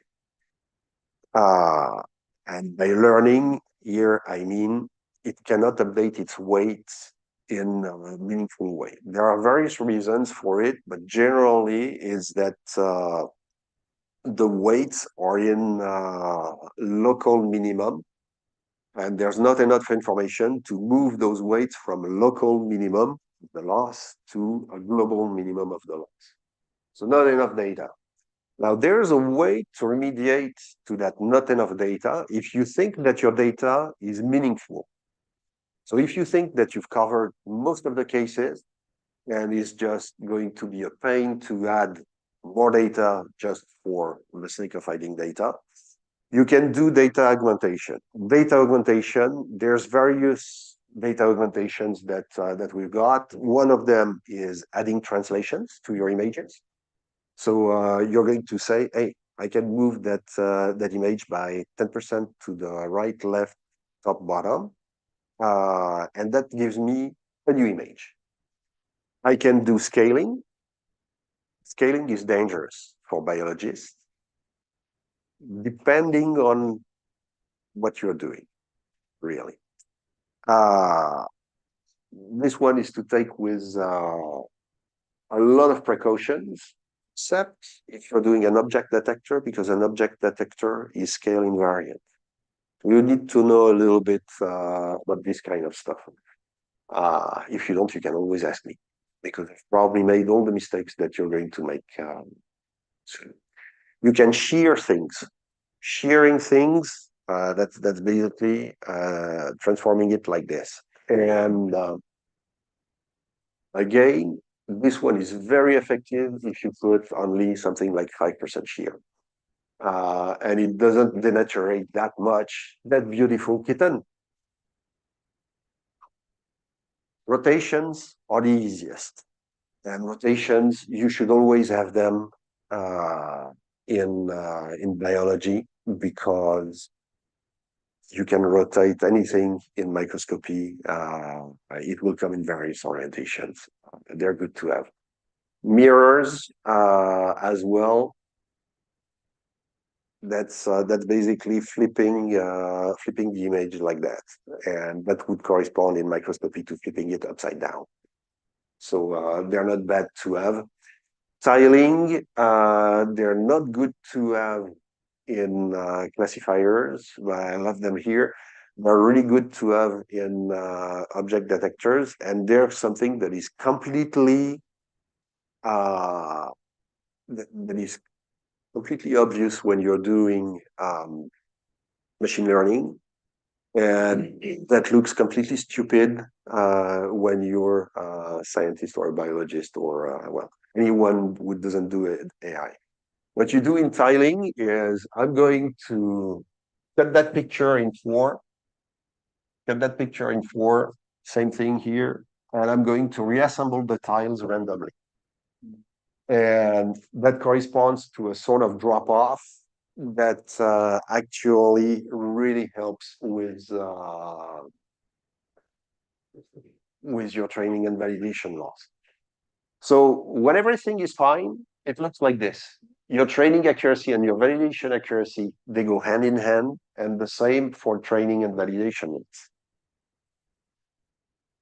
And by learning here, I mean it cannot update its weights in a meaningful way. There are various reasons for it, but generally is that the weights are in local minimum, and there's not enough information to move those weights from a local minimum of the loss to a global minimum of the loss. So not enough data. Now there's a way to remediate to that not enough data if you think that your data is meaningful. So if you think that you've covered most of the cases and it's just going to be a pain to add more data just for the sake of adding data, you can do data augmentation. Data augmentation, there's various data augmentations that we've got. One of them is adding translations to your images. So you're going to say, hey, I can move that image by 10% to the right, left, top, bottom. And that gives me a new image. I can do scaling. Scaling is dangerous for biologists, depending on what you're doing, really. This one is to take with a lot of precautions, except if you're doing an object detector, because an object detector is scale invariant. You need to know a little bit about this kind of stuff. If you don't, you can always ask me, because I've probably made all the mistakes that you're going to make. So you can shear things. Shearing things, that's basically transforming it like this. And again, this one is very effective if you put only something like 5% shear. And it doesn't denaturate that much that beautiful kitten. Rotations are the easiest. And rotations, you should always have them in biology, because you can rotate anything in microscopy. It will come in various orientations. They're good to have. Mirrors as well. That's basically flipping the image like that, and that would correspond in microscopy to flipping it upside down. So they're not bad to have. Tiling, they're not good to have in classifiers, but I love them here. They're really good to have in object detectors, and they're something that is completely that is completely obvious when you're doing machine learning, and that looks completely stupid when you're a scientist or a biologist or well, anyone who doesn't do AI. What you do in tiling is I'm going to cut that picture in four, same thing here, and I'm going to reassemble the tiles randomly. And that corresponds to a sort of drop off that actually really helps with your training and validation loss. So when everything is fine, it looks like this. Your training accuracy and your validation accuracy, they go hand in hand, and the same for training and validation.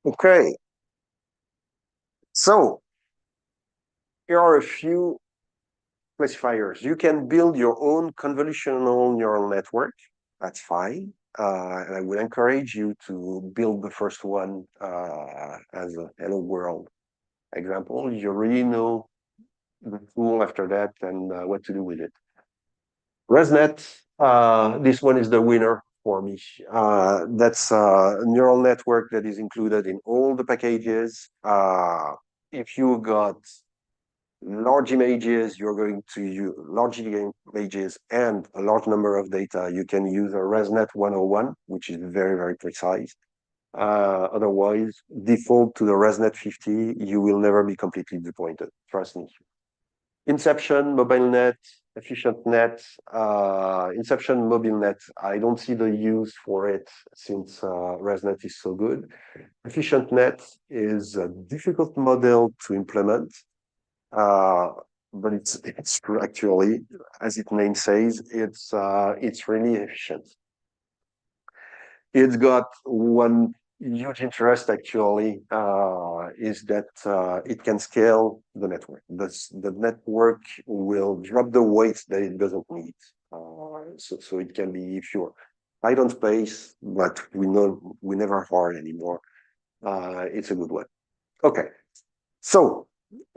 Okay. So here are a few classifiers. You can build your own convolutional neural network. That's fine. And I would encourage you to build the first one as a hello world example. You already know the tool after that and what to do with it. ResNet, this one is the winner for me. That's a neural network that is included in all the packages. If you got large images, you're going to use large images and a large number of data, you can use a ResNet 101, which is very, very precise. Otherwise, default to the ResNet 50, you will never be completely disappointed. Trust me. Inception, mobile net, efficient net, Inception, mobile net. I don't see the use for it since ResNet is so good. Efficient net is a difficult model to implement, but it's actually, as its name says, it's really efficient. It's got one huge interest actually, is that it can scale the network. The network will drop the weight that it doesn't need. So it can be, if you're tight on space, but we know we never are anymore. It's a good one. Okay, so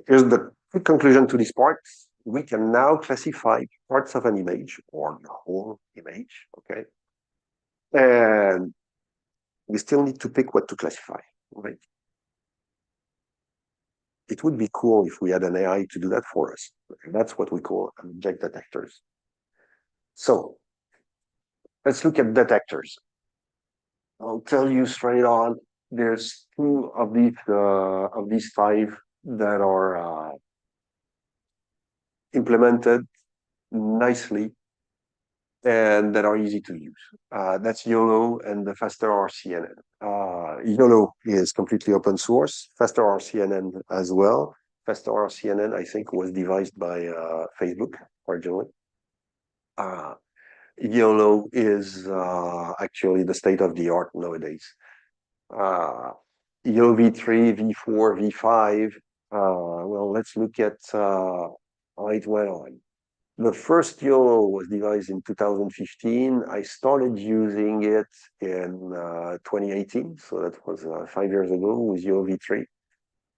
here's the quick conclusion to this part. We can now classify parts of an image or the whole image, okay? And we still need to pick what to classify, right? It would be cool if we had an AI to do that for us. That's what we call object detectors. So let's look at detectors. I'll tell you straight on, there's two of these five that are implemented nicely and that are easy to use. That's YOLO and the faster RCNN. YOLO is completely open source, faster RCNN as well. Faster RCNN, I think, was devised by Facebook originally. YOLO is actually the state of the art nowadays. YOLO v3, v4, v5. Well, let's look at how it went on. The first YOLO was devised in 2015. I started using it in 2018, so that was 5 years ago with YOLO v3.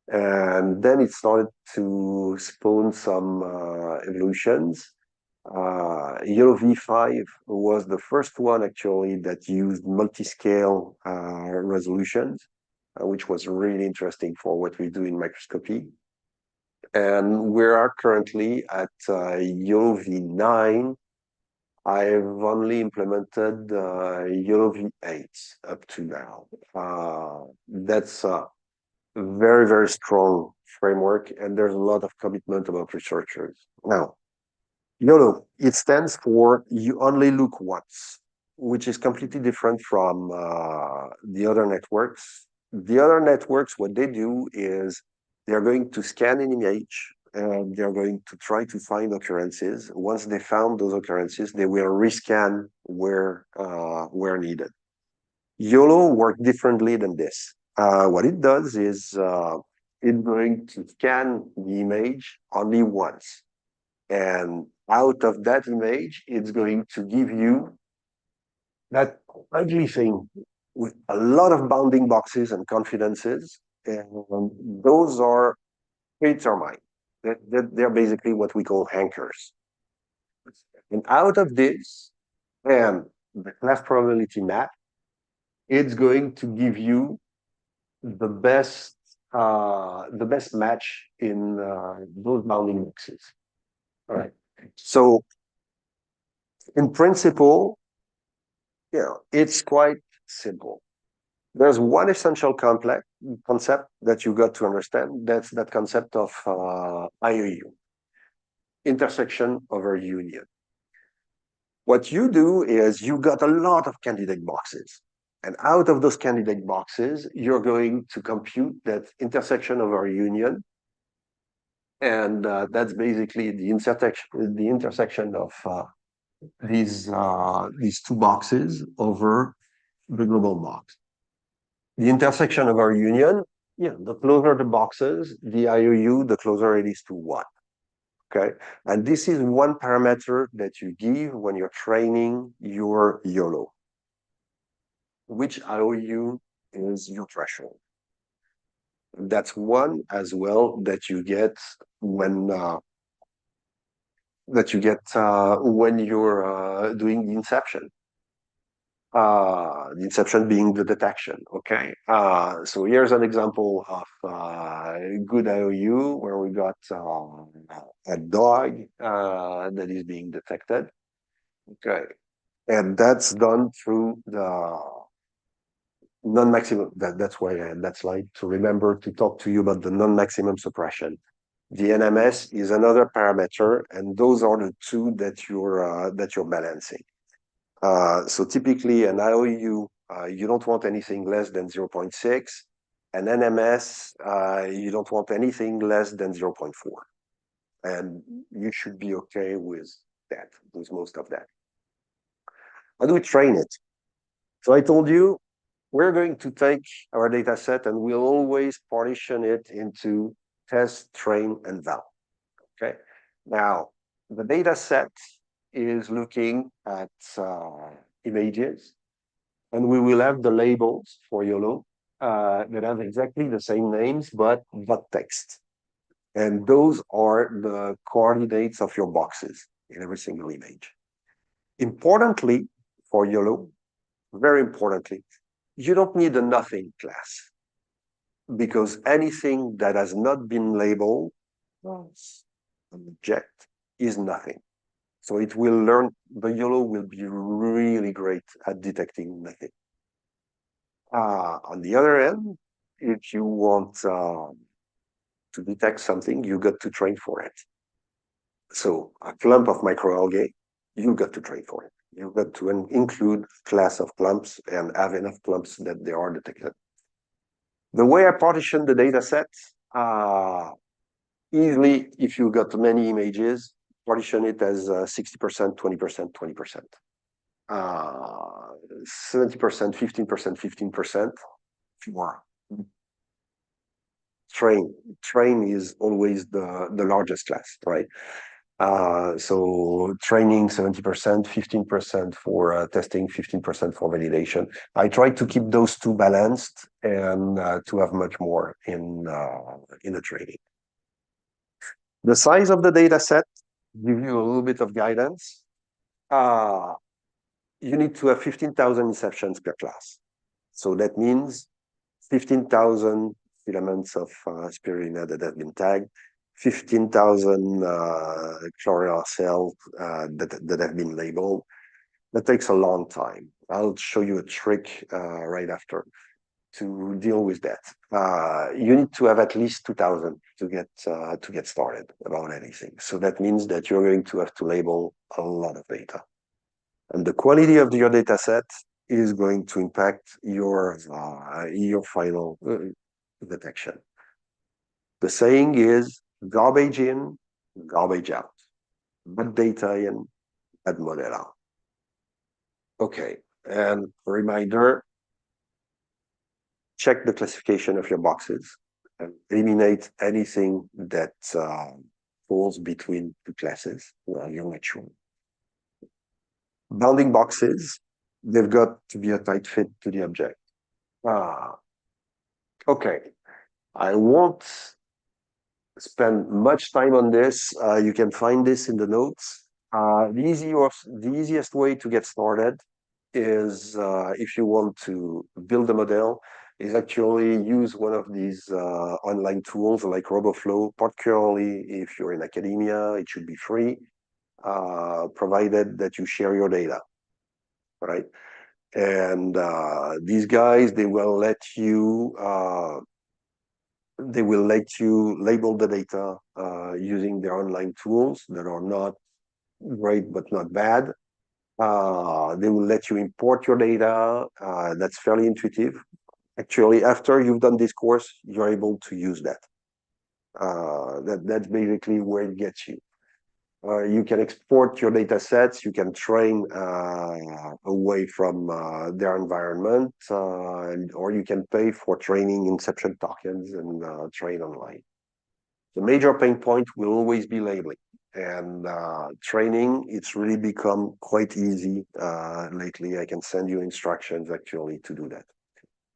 And then it started to spawn some evolutions. YOLO v5 was the first one actually that used multi-scale resolutions, which was really interesting for what we do in microscopy. And we are currently at YOLO v9. I've only implemented YOLO v8 up to now. That's a very, very strong framework, and there's a lot of commitment about researchers. Now, YOLO, it stands for you only look once, which is completely different from the other networks. The other networks, what they do is they're going to scan an image and they're going to try to find occurrences. Once they found those occurrences, they will rescan where needed. YOLO works differently than this. What it does is it's going to scan the image only once. And out of that image, it's going to give you that ugly thing with a lot of bounding boxes and confidences. And those are predetermined. They're basically what we call anchors. And out of this, and the class probability map, it's going to give you the best match in those bounding boxes. All right. So, in principle, it's quite simple. There's one essential concept that you got to understand. That's that concept of IOU, intersection over union. What you do is you got a lot of candidate boxes. And out of those candidate boxes, you're going to compute that intersection over union. And that's basically the intersection of these two boxes over the global box. The intersection of our union, the closer the boxes, the IOU, the closer it is to 1. Okay, and this is one parameter that you give when you're training your YOLO. Which IOU is your threshold? That's one as well that you get when you're doing the inception. The inception being the detection. Okay, so here's an example of good IOU where we got a dog that is being detected. Okay, and that's done through the non-maximum. That's why I had that slide to remember to talk to you about the non-maximum suppression. The NMS is another parameter, and those are the two that you're balancing. So typically an IOU, you don't want anything less than 0.6. An NMS, you don't want anything less than 0.4. And you should be okay with that, with most of that. How do we train it? So I told you, we're going to take our data set and we'll always partition it into test, train, and val. Okay. Now, the data set is looking at images, and we will have the labels for YOLO that have exactly the same names, but text. And those are the coordinates of your boxes in every single image. Importantly, for YOLO, very importantly, you don't need a nothing class, because anything that has not been labeled as an object is nothing. So it will learn, the YOLO will be really great at detecting nothing. On the other end, if you want to detect something, you got to train for it. So a clump of microalgae, you got to train for it. You got to include class of clumps and have enough clumps that they are detected. The way I partition the data set, easily, if you got many images, partition it as 60%, 20%, 20%. 70%, 15%, 15%. More. Train is always the largest class, right? So training 70%, 15% for testing, 15% for validation. I try to keep those two balanced and to have much more in the training. The size of the data set give you a little bit of guidance. You need to have 15,000 inceptions per class. So that means 15,000 filaments of spirulina that have been tagged, 15,000 chlorella cells that have been labeled. That takes a long time. I'll show you a trick right after to deal with that. You need to have at least 2,000 to get started about anything. So that means that you're going to have to label a lot of data. And the quality of your data set is going to impact your final detection. The saying is garbage in, garbage out. Bad data in, bad model out. Okay, and a reminder, check the classification of your boxes and eliminate anything that falls between the classes where you're not sure. Bounding boxes, they've got to be a tight fit to the object. Okay, I won't spend much time on this. You can find this in the notes. The easiest way to get started is if you want to build a model, is actually use one of these online tools like RoboFlow, particularly if you're in academia, it should be free, provided that you share your data, right? And these guys, they will let you label the data using their online tools that are not great but not bad. They will let you import your data. That's fairly intuitive. Actually, after you've done this course, you're able to use that. That's basically where it gets you. You can export your data sets. You can train away from their environment, or you can pay for training inception tokens and train online. The major pain point will always be labeling. And training, it's really become quite easy lately. I can send you instructions actually to do that.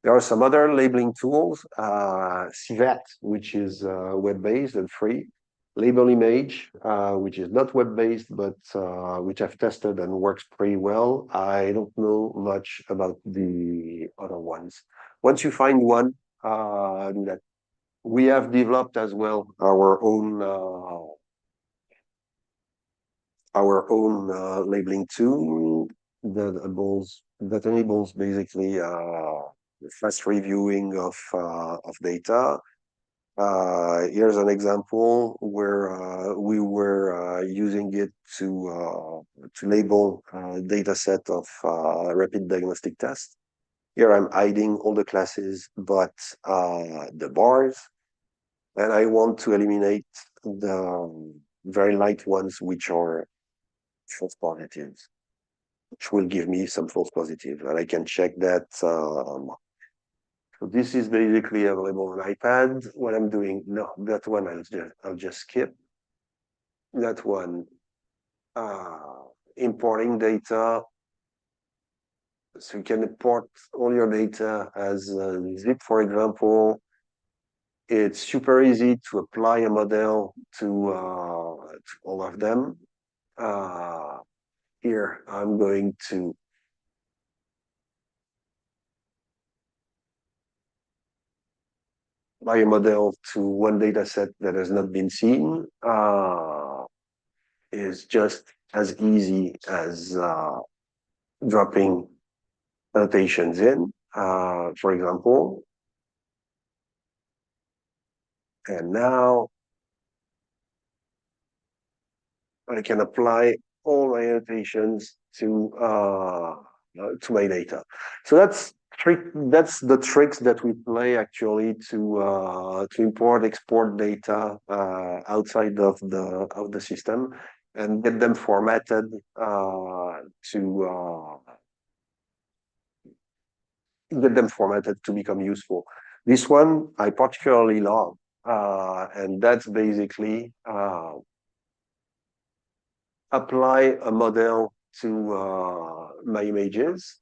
There are some other labeling tools, CVAT, which is web-based and free. Label Image, which is not web-based, but which I've tested and works pretty well. I don't know much about the other ones. Once you find one, do that. We have developed as well our own labeling tool that enables basically fast reviewing of data. Here's an example where we were using it to label a data set of rapid diagnostic tests. Here I'm hiding all the classes, but the bars, and I want to eliminate the very light ones, which are false positives, which will give me some false positives, and I can check that. So this is basically available on iPad. What I'm doing, no, that one I'll just skip. That one, importing data. So you can import all your data as zip, for example. It's super easy to apply a model to all of them. Here, I'm going to apply a model to one data set that has not been seen. Is just as easy as dropping annotations in, for example. And now I can apply all my annotations to my data. So that's the tricks that we play actually to import, export data outside of the system and get them formatted to become useful. This one I particularly love, and that's basically apply a model to my images.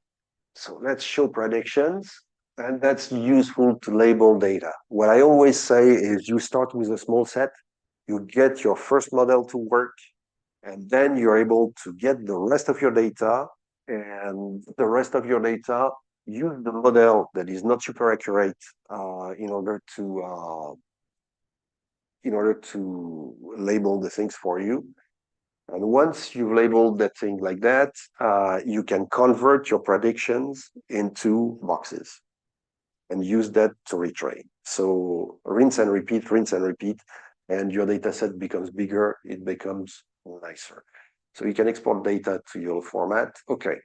So let's show predictions, and that's useful to label data. What I always say is you start with a small set, you get your first model to work, and then you're able to get the rest of your data, and the rest of your data, use the model that is not super accurate in order to label the things for you. And once you've labeled that thing like that, you can convert your predictions into boxes and use that to retrain. So rinse and repeat, and your data set becomes bigger, it becomes nicer. So you can export data to your format. Okay.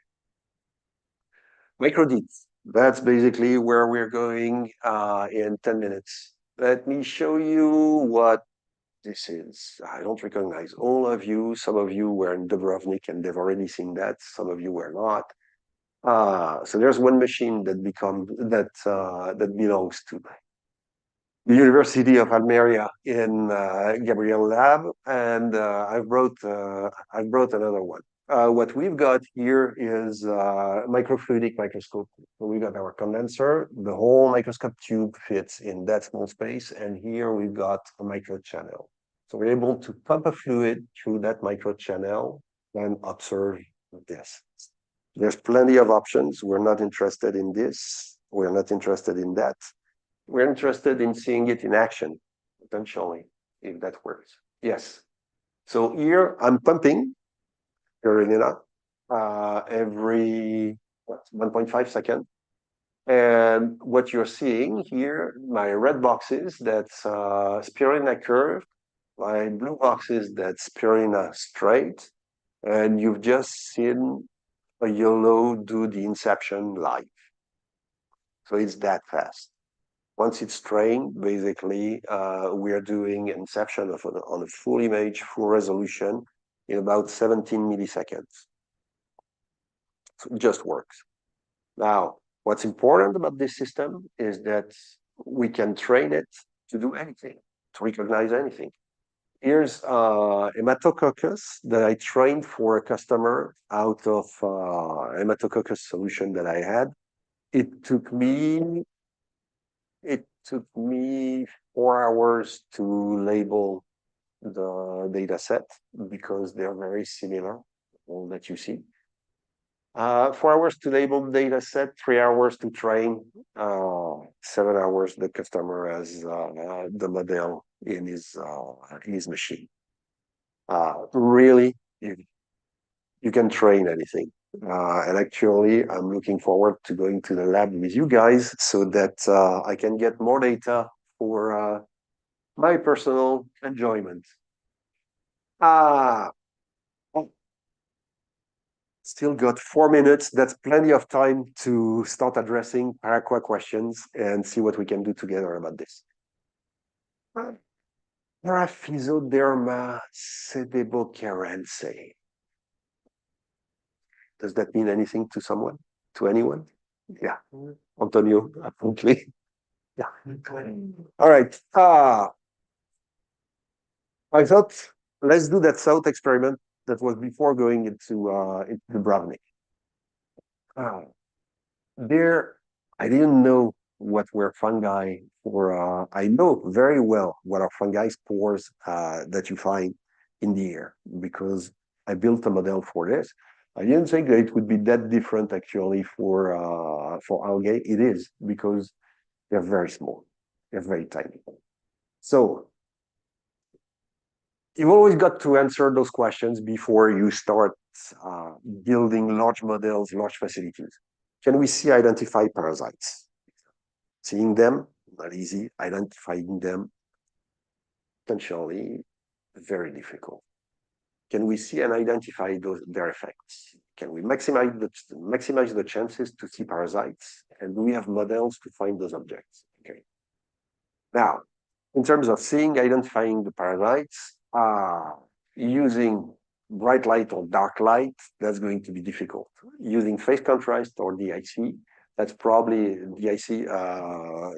Microdits, that's basically where we're going in 10 minutes. Let me show you what this is. I don't recognize all of you. Some of you were in Dubrovnik and they've already seen that. Some of you were not. So there's one machine that belongs to the University of Almeria in Gabriel Lab, and I've brought another one. What we've got here is a microfluidic microscope. So we got our condenser, the whole microscope tube fits in that small space, and here we've got a microchannel. So we're able to pump a fluid through that microchannel and observe this. There's plenty of options. We're not interested in this. We're not interested in that. We're interested in seeing it in action, potentially, if that works. Yes. So here I'm pumping Carolina every 1.5 seconds. And what you're seeing here, my red boxes, that's spirulina curve, my blue boxes, that's spirulina straight. And you've just seen a yellow do the inception live. So it's that fast. Once it's trained, basically, we are doing inception on a full image, full resolution in about 17 milliseconds. So it just works. Now, what's important about this system is that we can train it to do anything, to recognize anything. Here's hematococcus that I trained for a customer out of hematococcus solution that I had. It took me 4 hours to label the data set because they're very similar, all that you see. 4 hours to label the data set, 3 hours to train, 7 hours the customer has the model in his machine. Really, you can train anything. And actually, I'm looking forward to going to the lab with you guys so that I can get more data for My personal enjoyment. Ah, still got 4 minutes. That's plenty of time to start addressing PARAQUA questions and see what we can do together about this. Paraphysoderma sedebocarense. Does that mean anything to someone? To anyone? Yeah. Antonio, apparently. Yeah. All right. I thought let's do that thought experiment that was before going into the Bravnik. There, I didn't know what were fungi for. I know very well what are fungi spores that you find in the air because I built a model for this. I didn't think that it would be that different actually for algae. It is because they're very small, they're very tiny. So you've always got to answer those questions before you start building large models, large facilities. Can we identify parasites? Seeing them, not easy. Identifying them, potentially very difficult. Can we see and identify their effects? Can we maximize the chances to see parasites? And do we have models to find those objects? Okay. Now, in terms of identifying the parasites, using bright light or dark light, that's going to be difficult. Using phase contrast or DIC, that's probably DIC,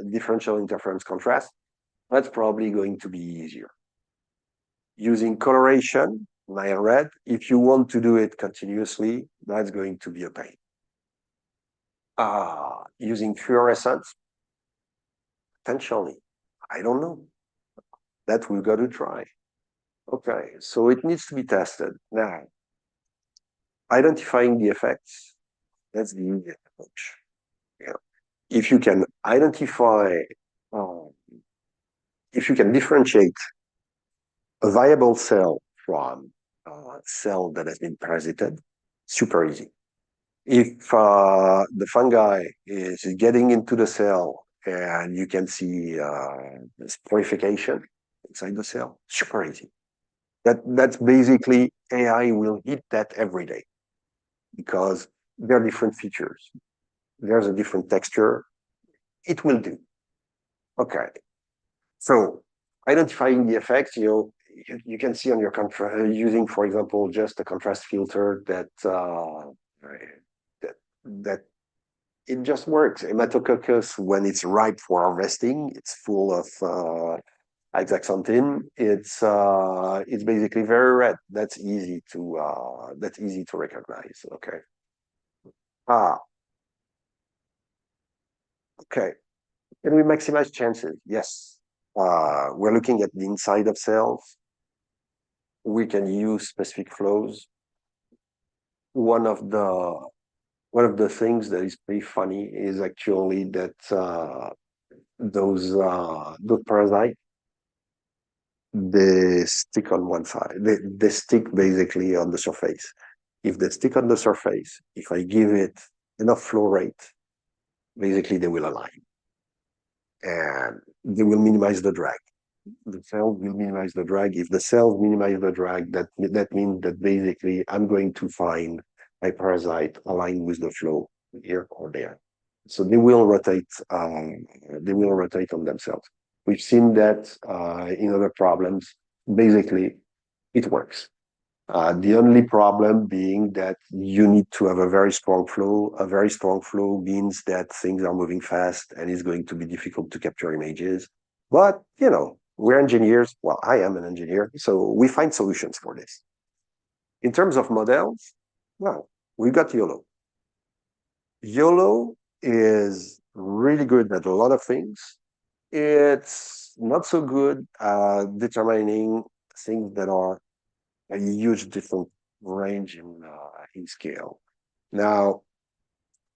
differential interference contrast, that's probably going to be easier. Using coloration, night and red, if you want to do it continuously, that's going to be a pain. Using fluorescence, potentially, I don't know. That we've got to try. Okay, so it needs to be tested. Now, identifying the effects, that's the easiest approach. Yeah. If you can identify, if you can differentiate a viable cell from a cell that has been parasited, super easy. If the fungi is getting into the cell and you can see sporification inside the cell, super easy. That's basically AI will hit that every day because there are different features. There's a different texture. It will do. Okay. So identifying the effects, you can see on your contrast using, for example, just a contrast filter that it just works. Hematococcus, when it's ripe for harvesting, it's full of Hexaxanthin, it's basically very red. That's easy to recognize. Okay. Okay. Can we maximize chances? Yes. We're looking at the inside of cells. We can use specific flows. One of the things that is pretty funny is actually that those parasites, they stick on one side. They stick basically on the surface. If they stick on the surface, if I give it enough flow rate, basically they will align. And they will minimize the drag. The cells will minimize the drag. If the cells minimize the drag, that means that basically I'm going to find a parasite aligned with the flow here or there. So they will rotate on themselves. We've seen that in other problems. Basically, it works. The only problem being that you need to have a very strong flow. A very strong flow means that things are moving fast and it's going to be difficult to capture images. But, we're engineers. Well, I am an engineer, so we find solutions for this. In terms of models, well, we've got YOLO. YOLO is really good at a lot of things. It's not so good at determining things that are a huge different range in scale. Now,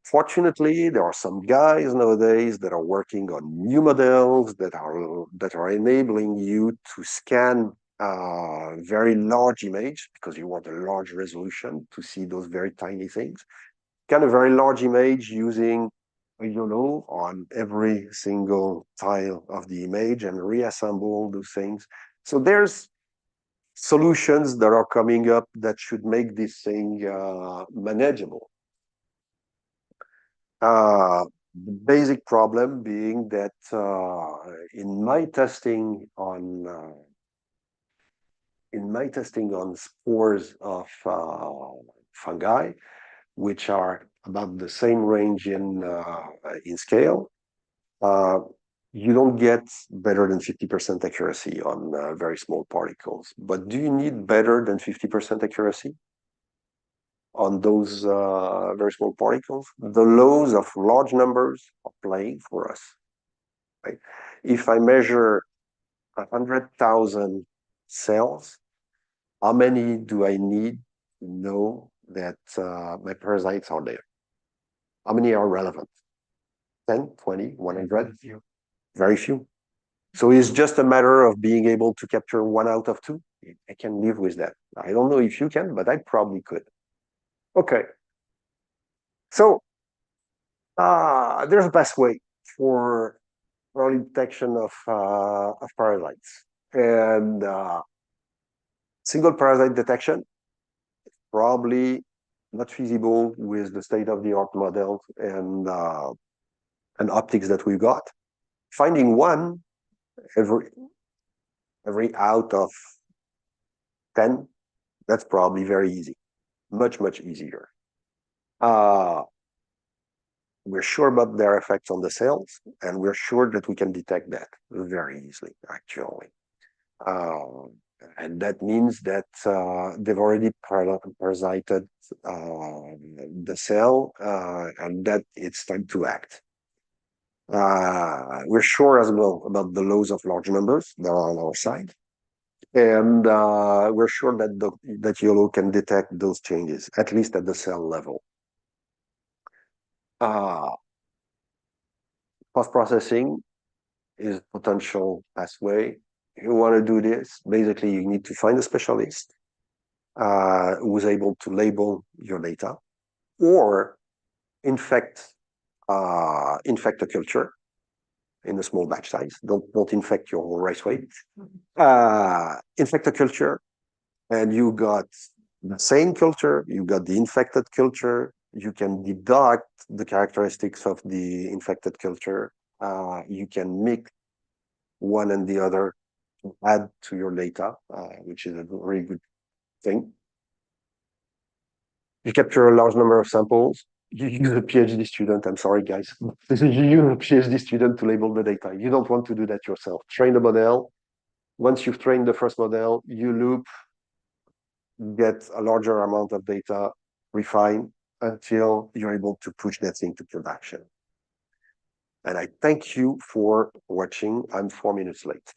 fortunately, there are some guys nowadays that are working on new models that are enabling you to scan very large image because you want a large resolution to see those very tiny things. Scan a very large image using on every single tile of the image and reassemble those things. So there's solutions that are coming up that should make this thing manageable. The basic problem being that in my testing on spores of fungi, which are about the same range in scale, you don't get better than 50% accuracy on very small particles. But do you need better than 50% accuracy on those very small particles? The laws of large numbers are playing for us. Right? If I measure 100,000 cells, how many do I need to know that my parasites are there? How many are relevant? 10, 20, 100? Very few. So it's just a matter of being able to capture 1 out of 2. I can live with that. I don't know if you can, but I probably could. Okay. So there's a best way for early detection of parasites. And single parasite detection is probably not feasible with the state-of-the-art models and optics that we've got. Finding one every out of 10, that's probably very easy. Much, much easier. We're sure about their effects on the cells, and we're sure that we can detect that very easily, actually. And that means that they've already parasited the cell, and that it's time to act. We're sure as well about the laws of large numbers that are on our side. And we're sure that YOLO can detect those changes, at least at the cell level. Post-processing is a potential pathway. If you want to do this, basically you need to find a specialist who's able to label your data or infect a culture in a small batch size. Don't infect your whole rice weight. Infect a culture, and you got the same culture, you got the infected culture. You can deduct the characteristics of the infected culture. You can mix one and the other to add to your data, which is a very good thing. You capture a large number of samples. You use a PhD student. I'm sorry, guys. You use a PhD student to label the data. You don't want to do that yourself. Train the model. Once you've trained the first model, you loop, get a larger amount of data, refine until you're able to push that thing to production. And I thank you for watching. I'm 4 minutes late.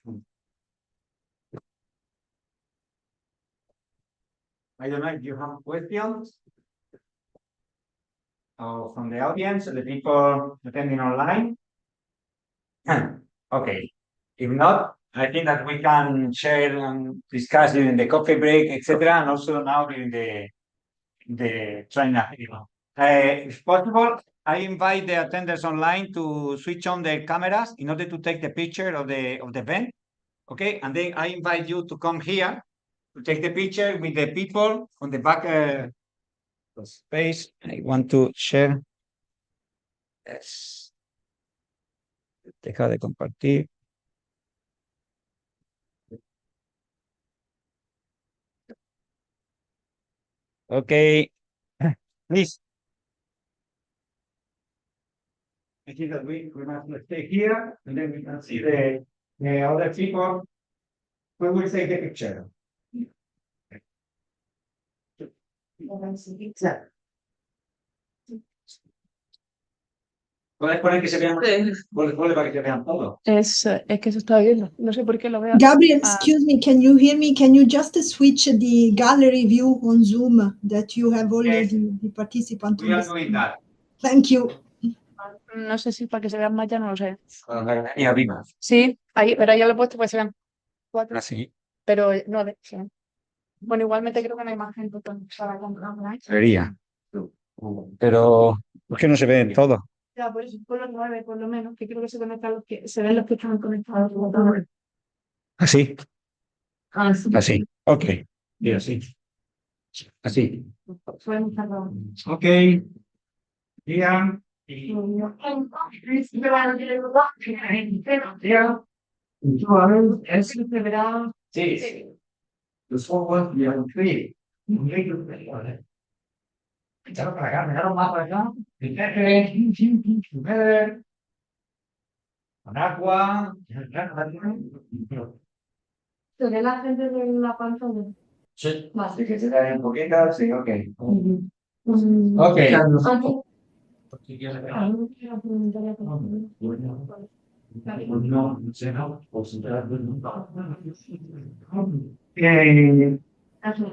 I don't know if you have questions from the audience, the people attending online. Okay. If not, I think that we can share and discuss during the coffee break, etc., and also now during the training. If possible, I invite the attenders online to switch on their cameras in order to take the picture of the event. Okay, and then I invite you to come here to take the picture with the people on the back space. I want to share. Yes. Deja de compartir. Okay, please. I think that we must stay here, and then we can see the other people. We will take the picture. ¿Puedes poner que se vean? Ponle para que se vean todo. Es que se está viendo. No sé por qué lo veo. Gabriel, excuse me, can you hear me? Can you just switch the gallery view on Zoom that you have already the participant? We are doing that. Thank you. No sé si para que se vean más, ya no lo sé. Y arriba. Sí, ahí, pero ya lo he puesto para que se vean 4. Así. Pero 9, sí. Bueno, igualmente creo que no hay más gente para comprarla. Sería. Pero, ¿por qué no se ven todo? Ya, por eso, por los 9, por lo menos, que creo que se conectan los que se ven los que están conectados. Así, Ah, sí. así. Ok. Y así. Así. Podemos tardar. Ok. Bien. Y sí. Los ojos y el frío. Echarlo para acá, dejarlo más para acá. Con agua. Se ve la gente de la pantalla. Sí. Vale. Sí, que se da un poquito, sí, ok. Mm. Ok. Antes- Si quieres ver. Ah, no quiero preguntar a todo. No, no sé, no. Pues,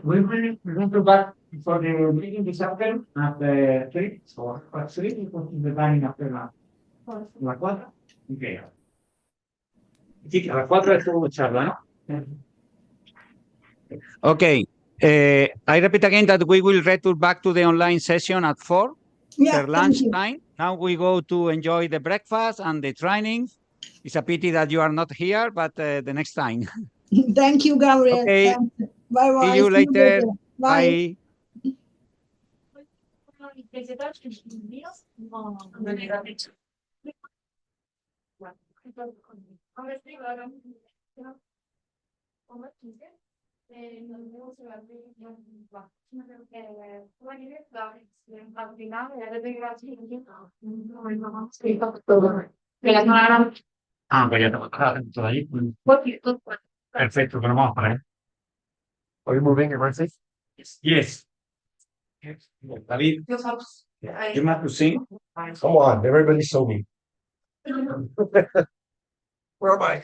we will going to back for the meeting this afternoon at 3 or at 3 the time after la 4. Okay. Sí, a las 4 es todo charla, ¿no? Okay. I repeat again that we will return back to the online session at 4 Yeah, per thank lunch you. time. Now we go to enjoy the breakfast and the training. It's a pity that you are not here, but the next time. Thank you, Gabriel. Okay. Bye bye. See you later. later. Bye. Bye. Ah, pues ya te vas todo ahí. Perfecto, pero vamos para allá. Are you moving everything? Yes. David, you have to sing. Come on, everybody saw me. Where am I?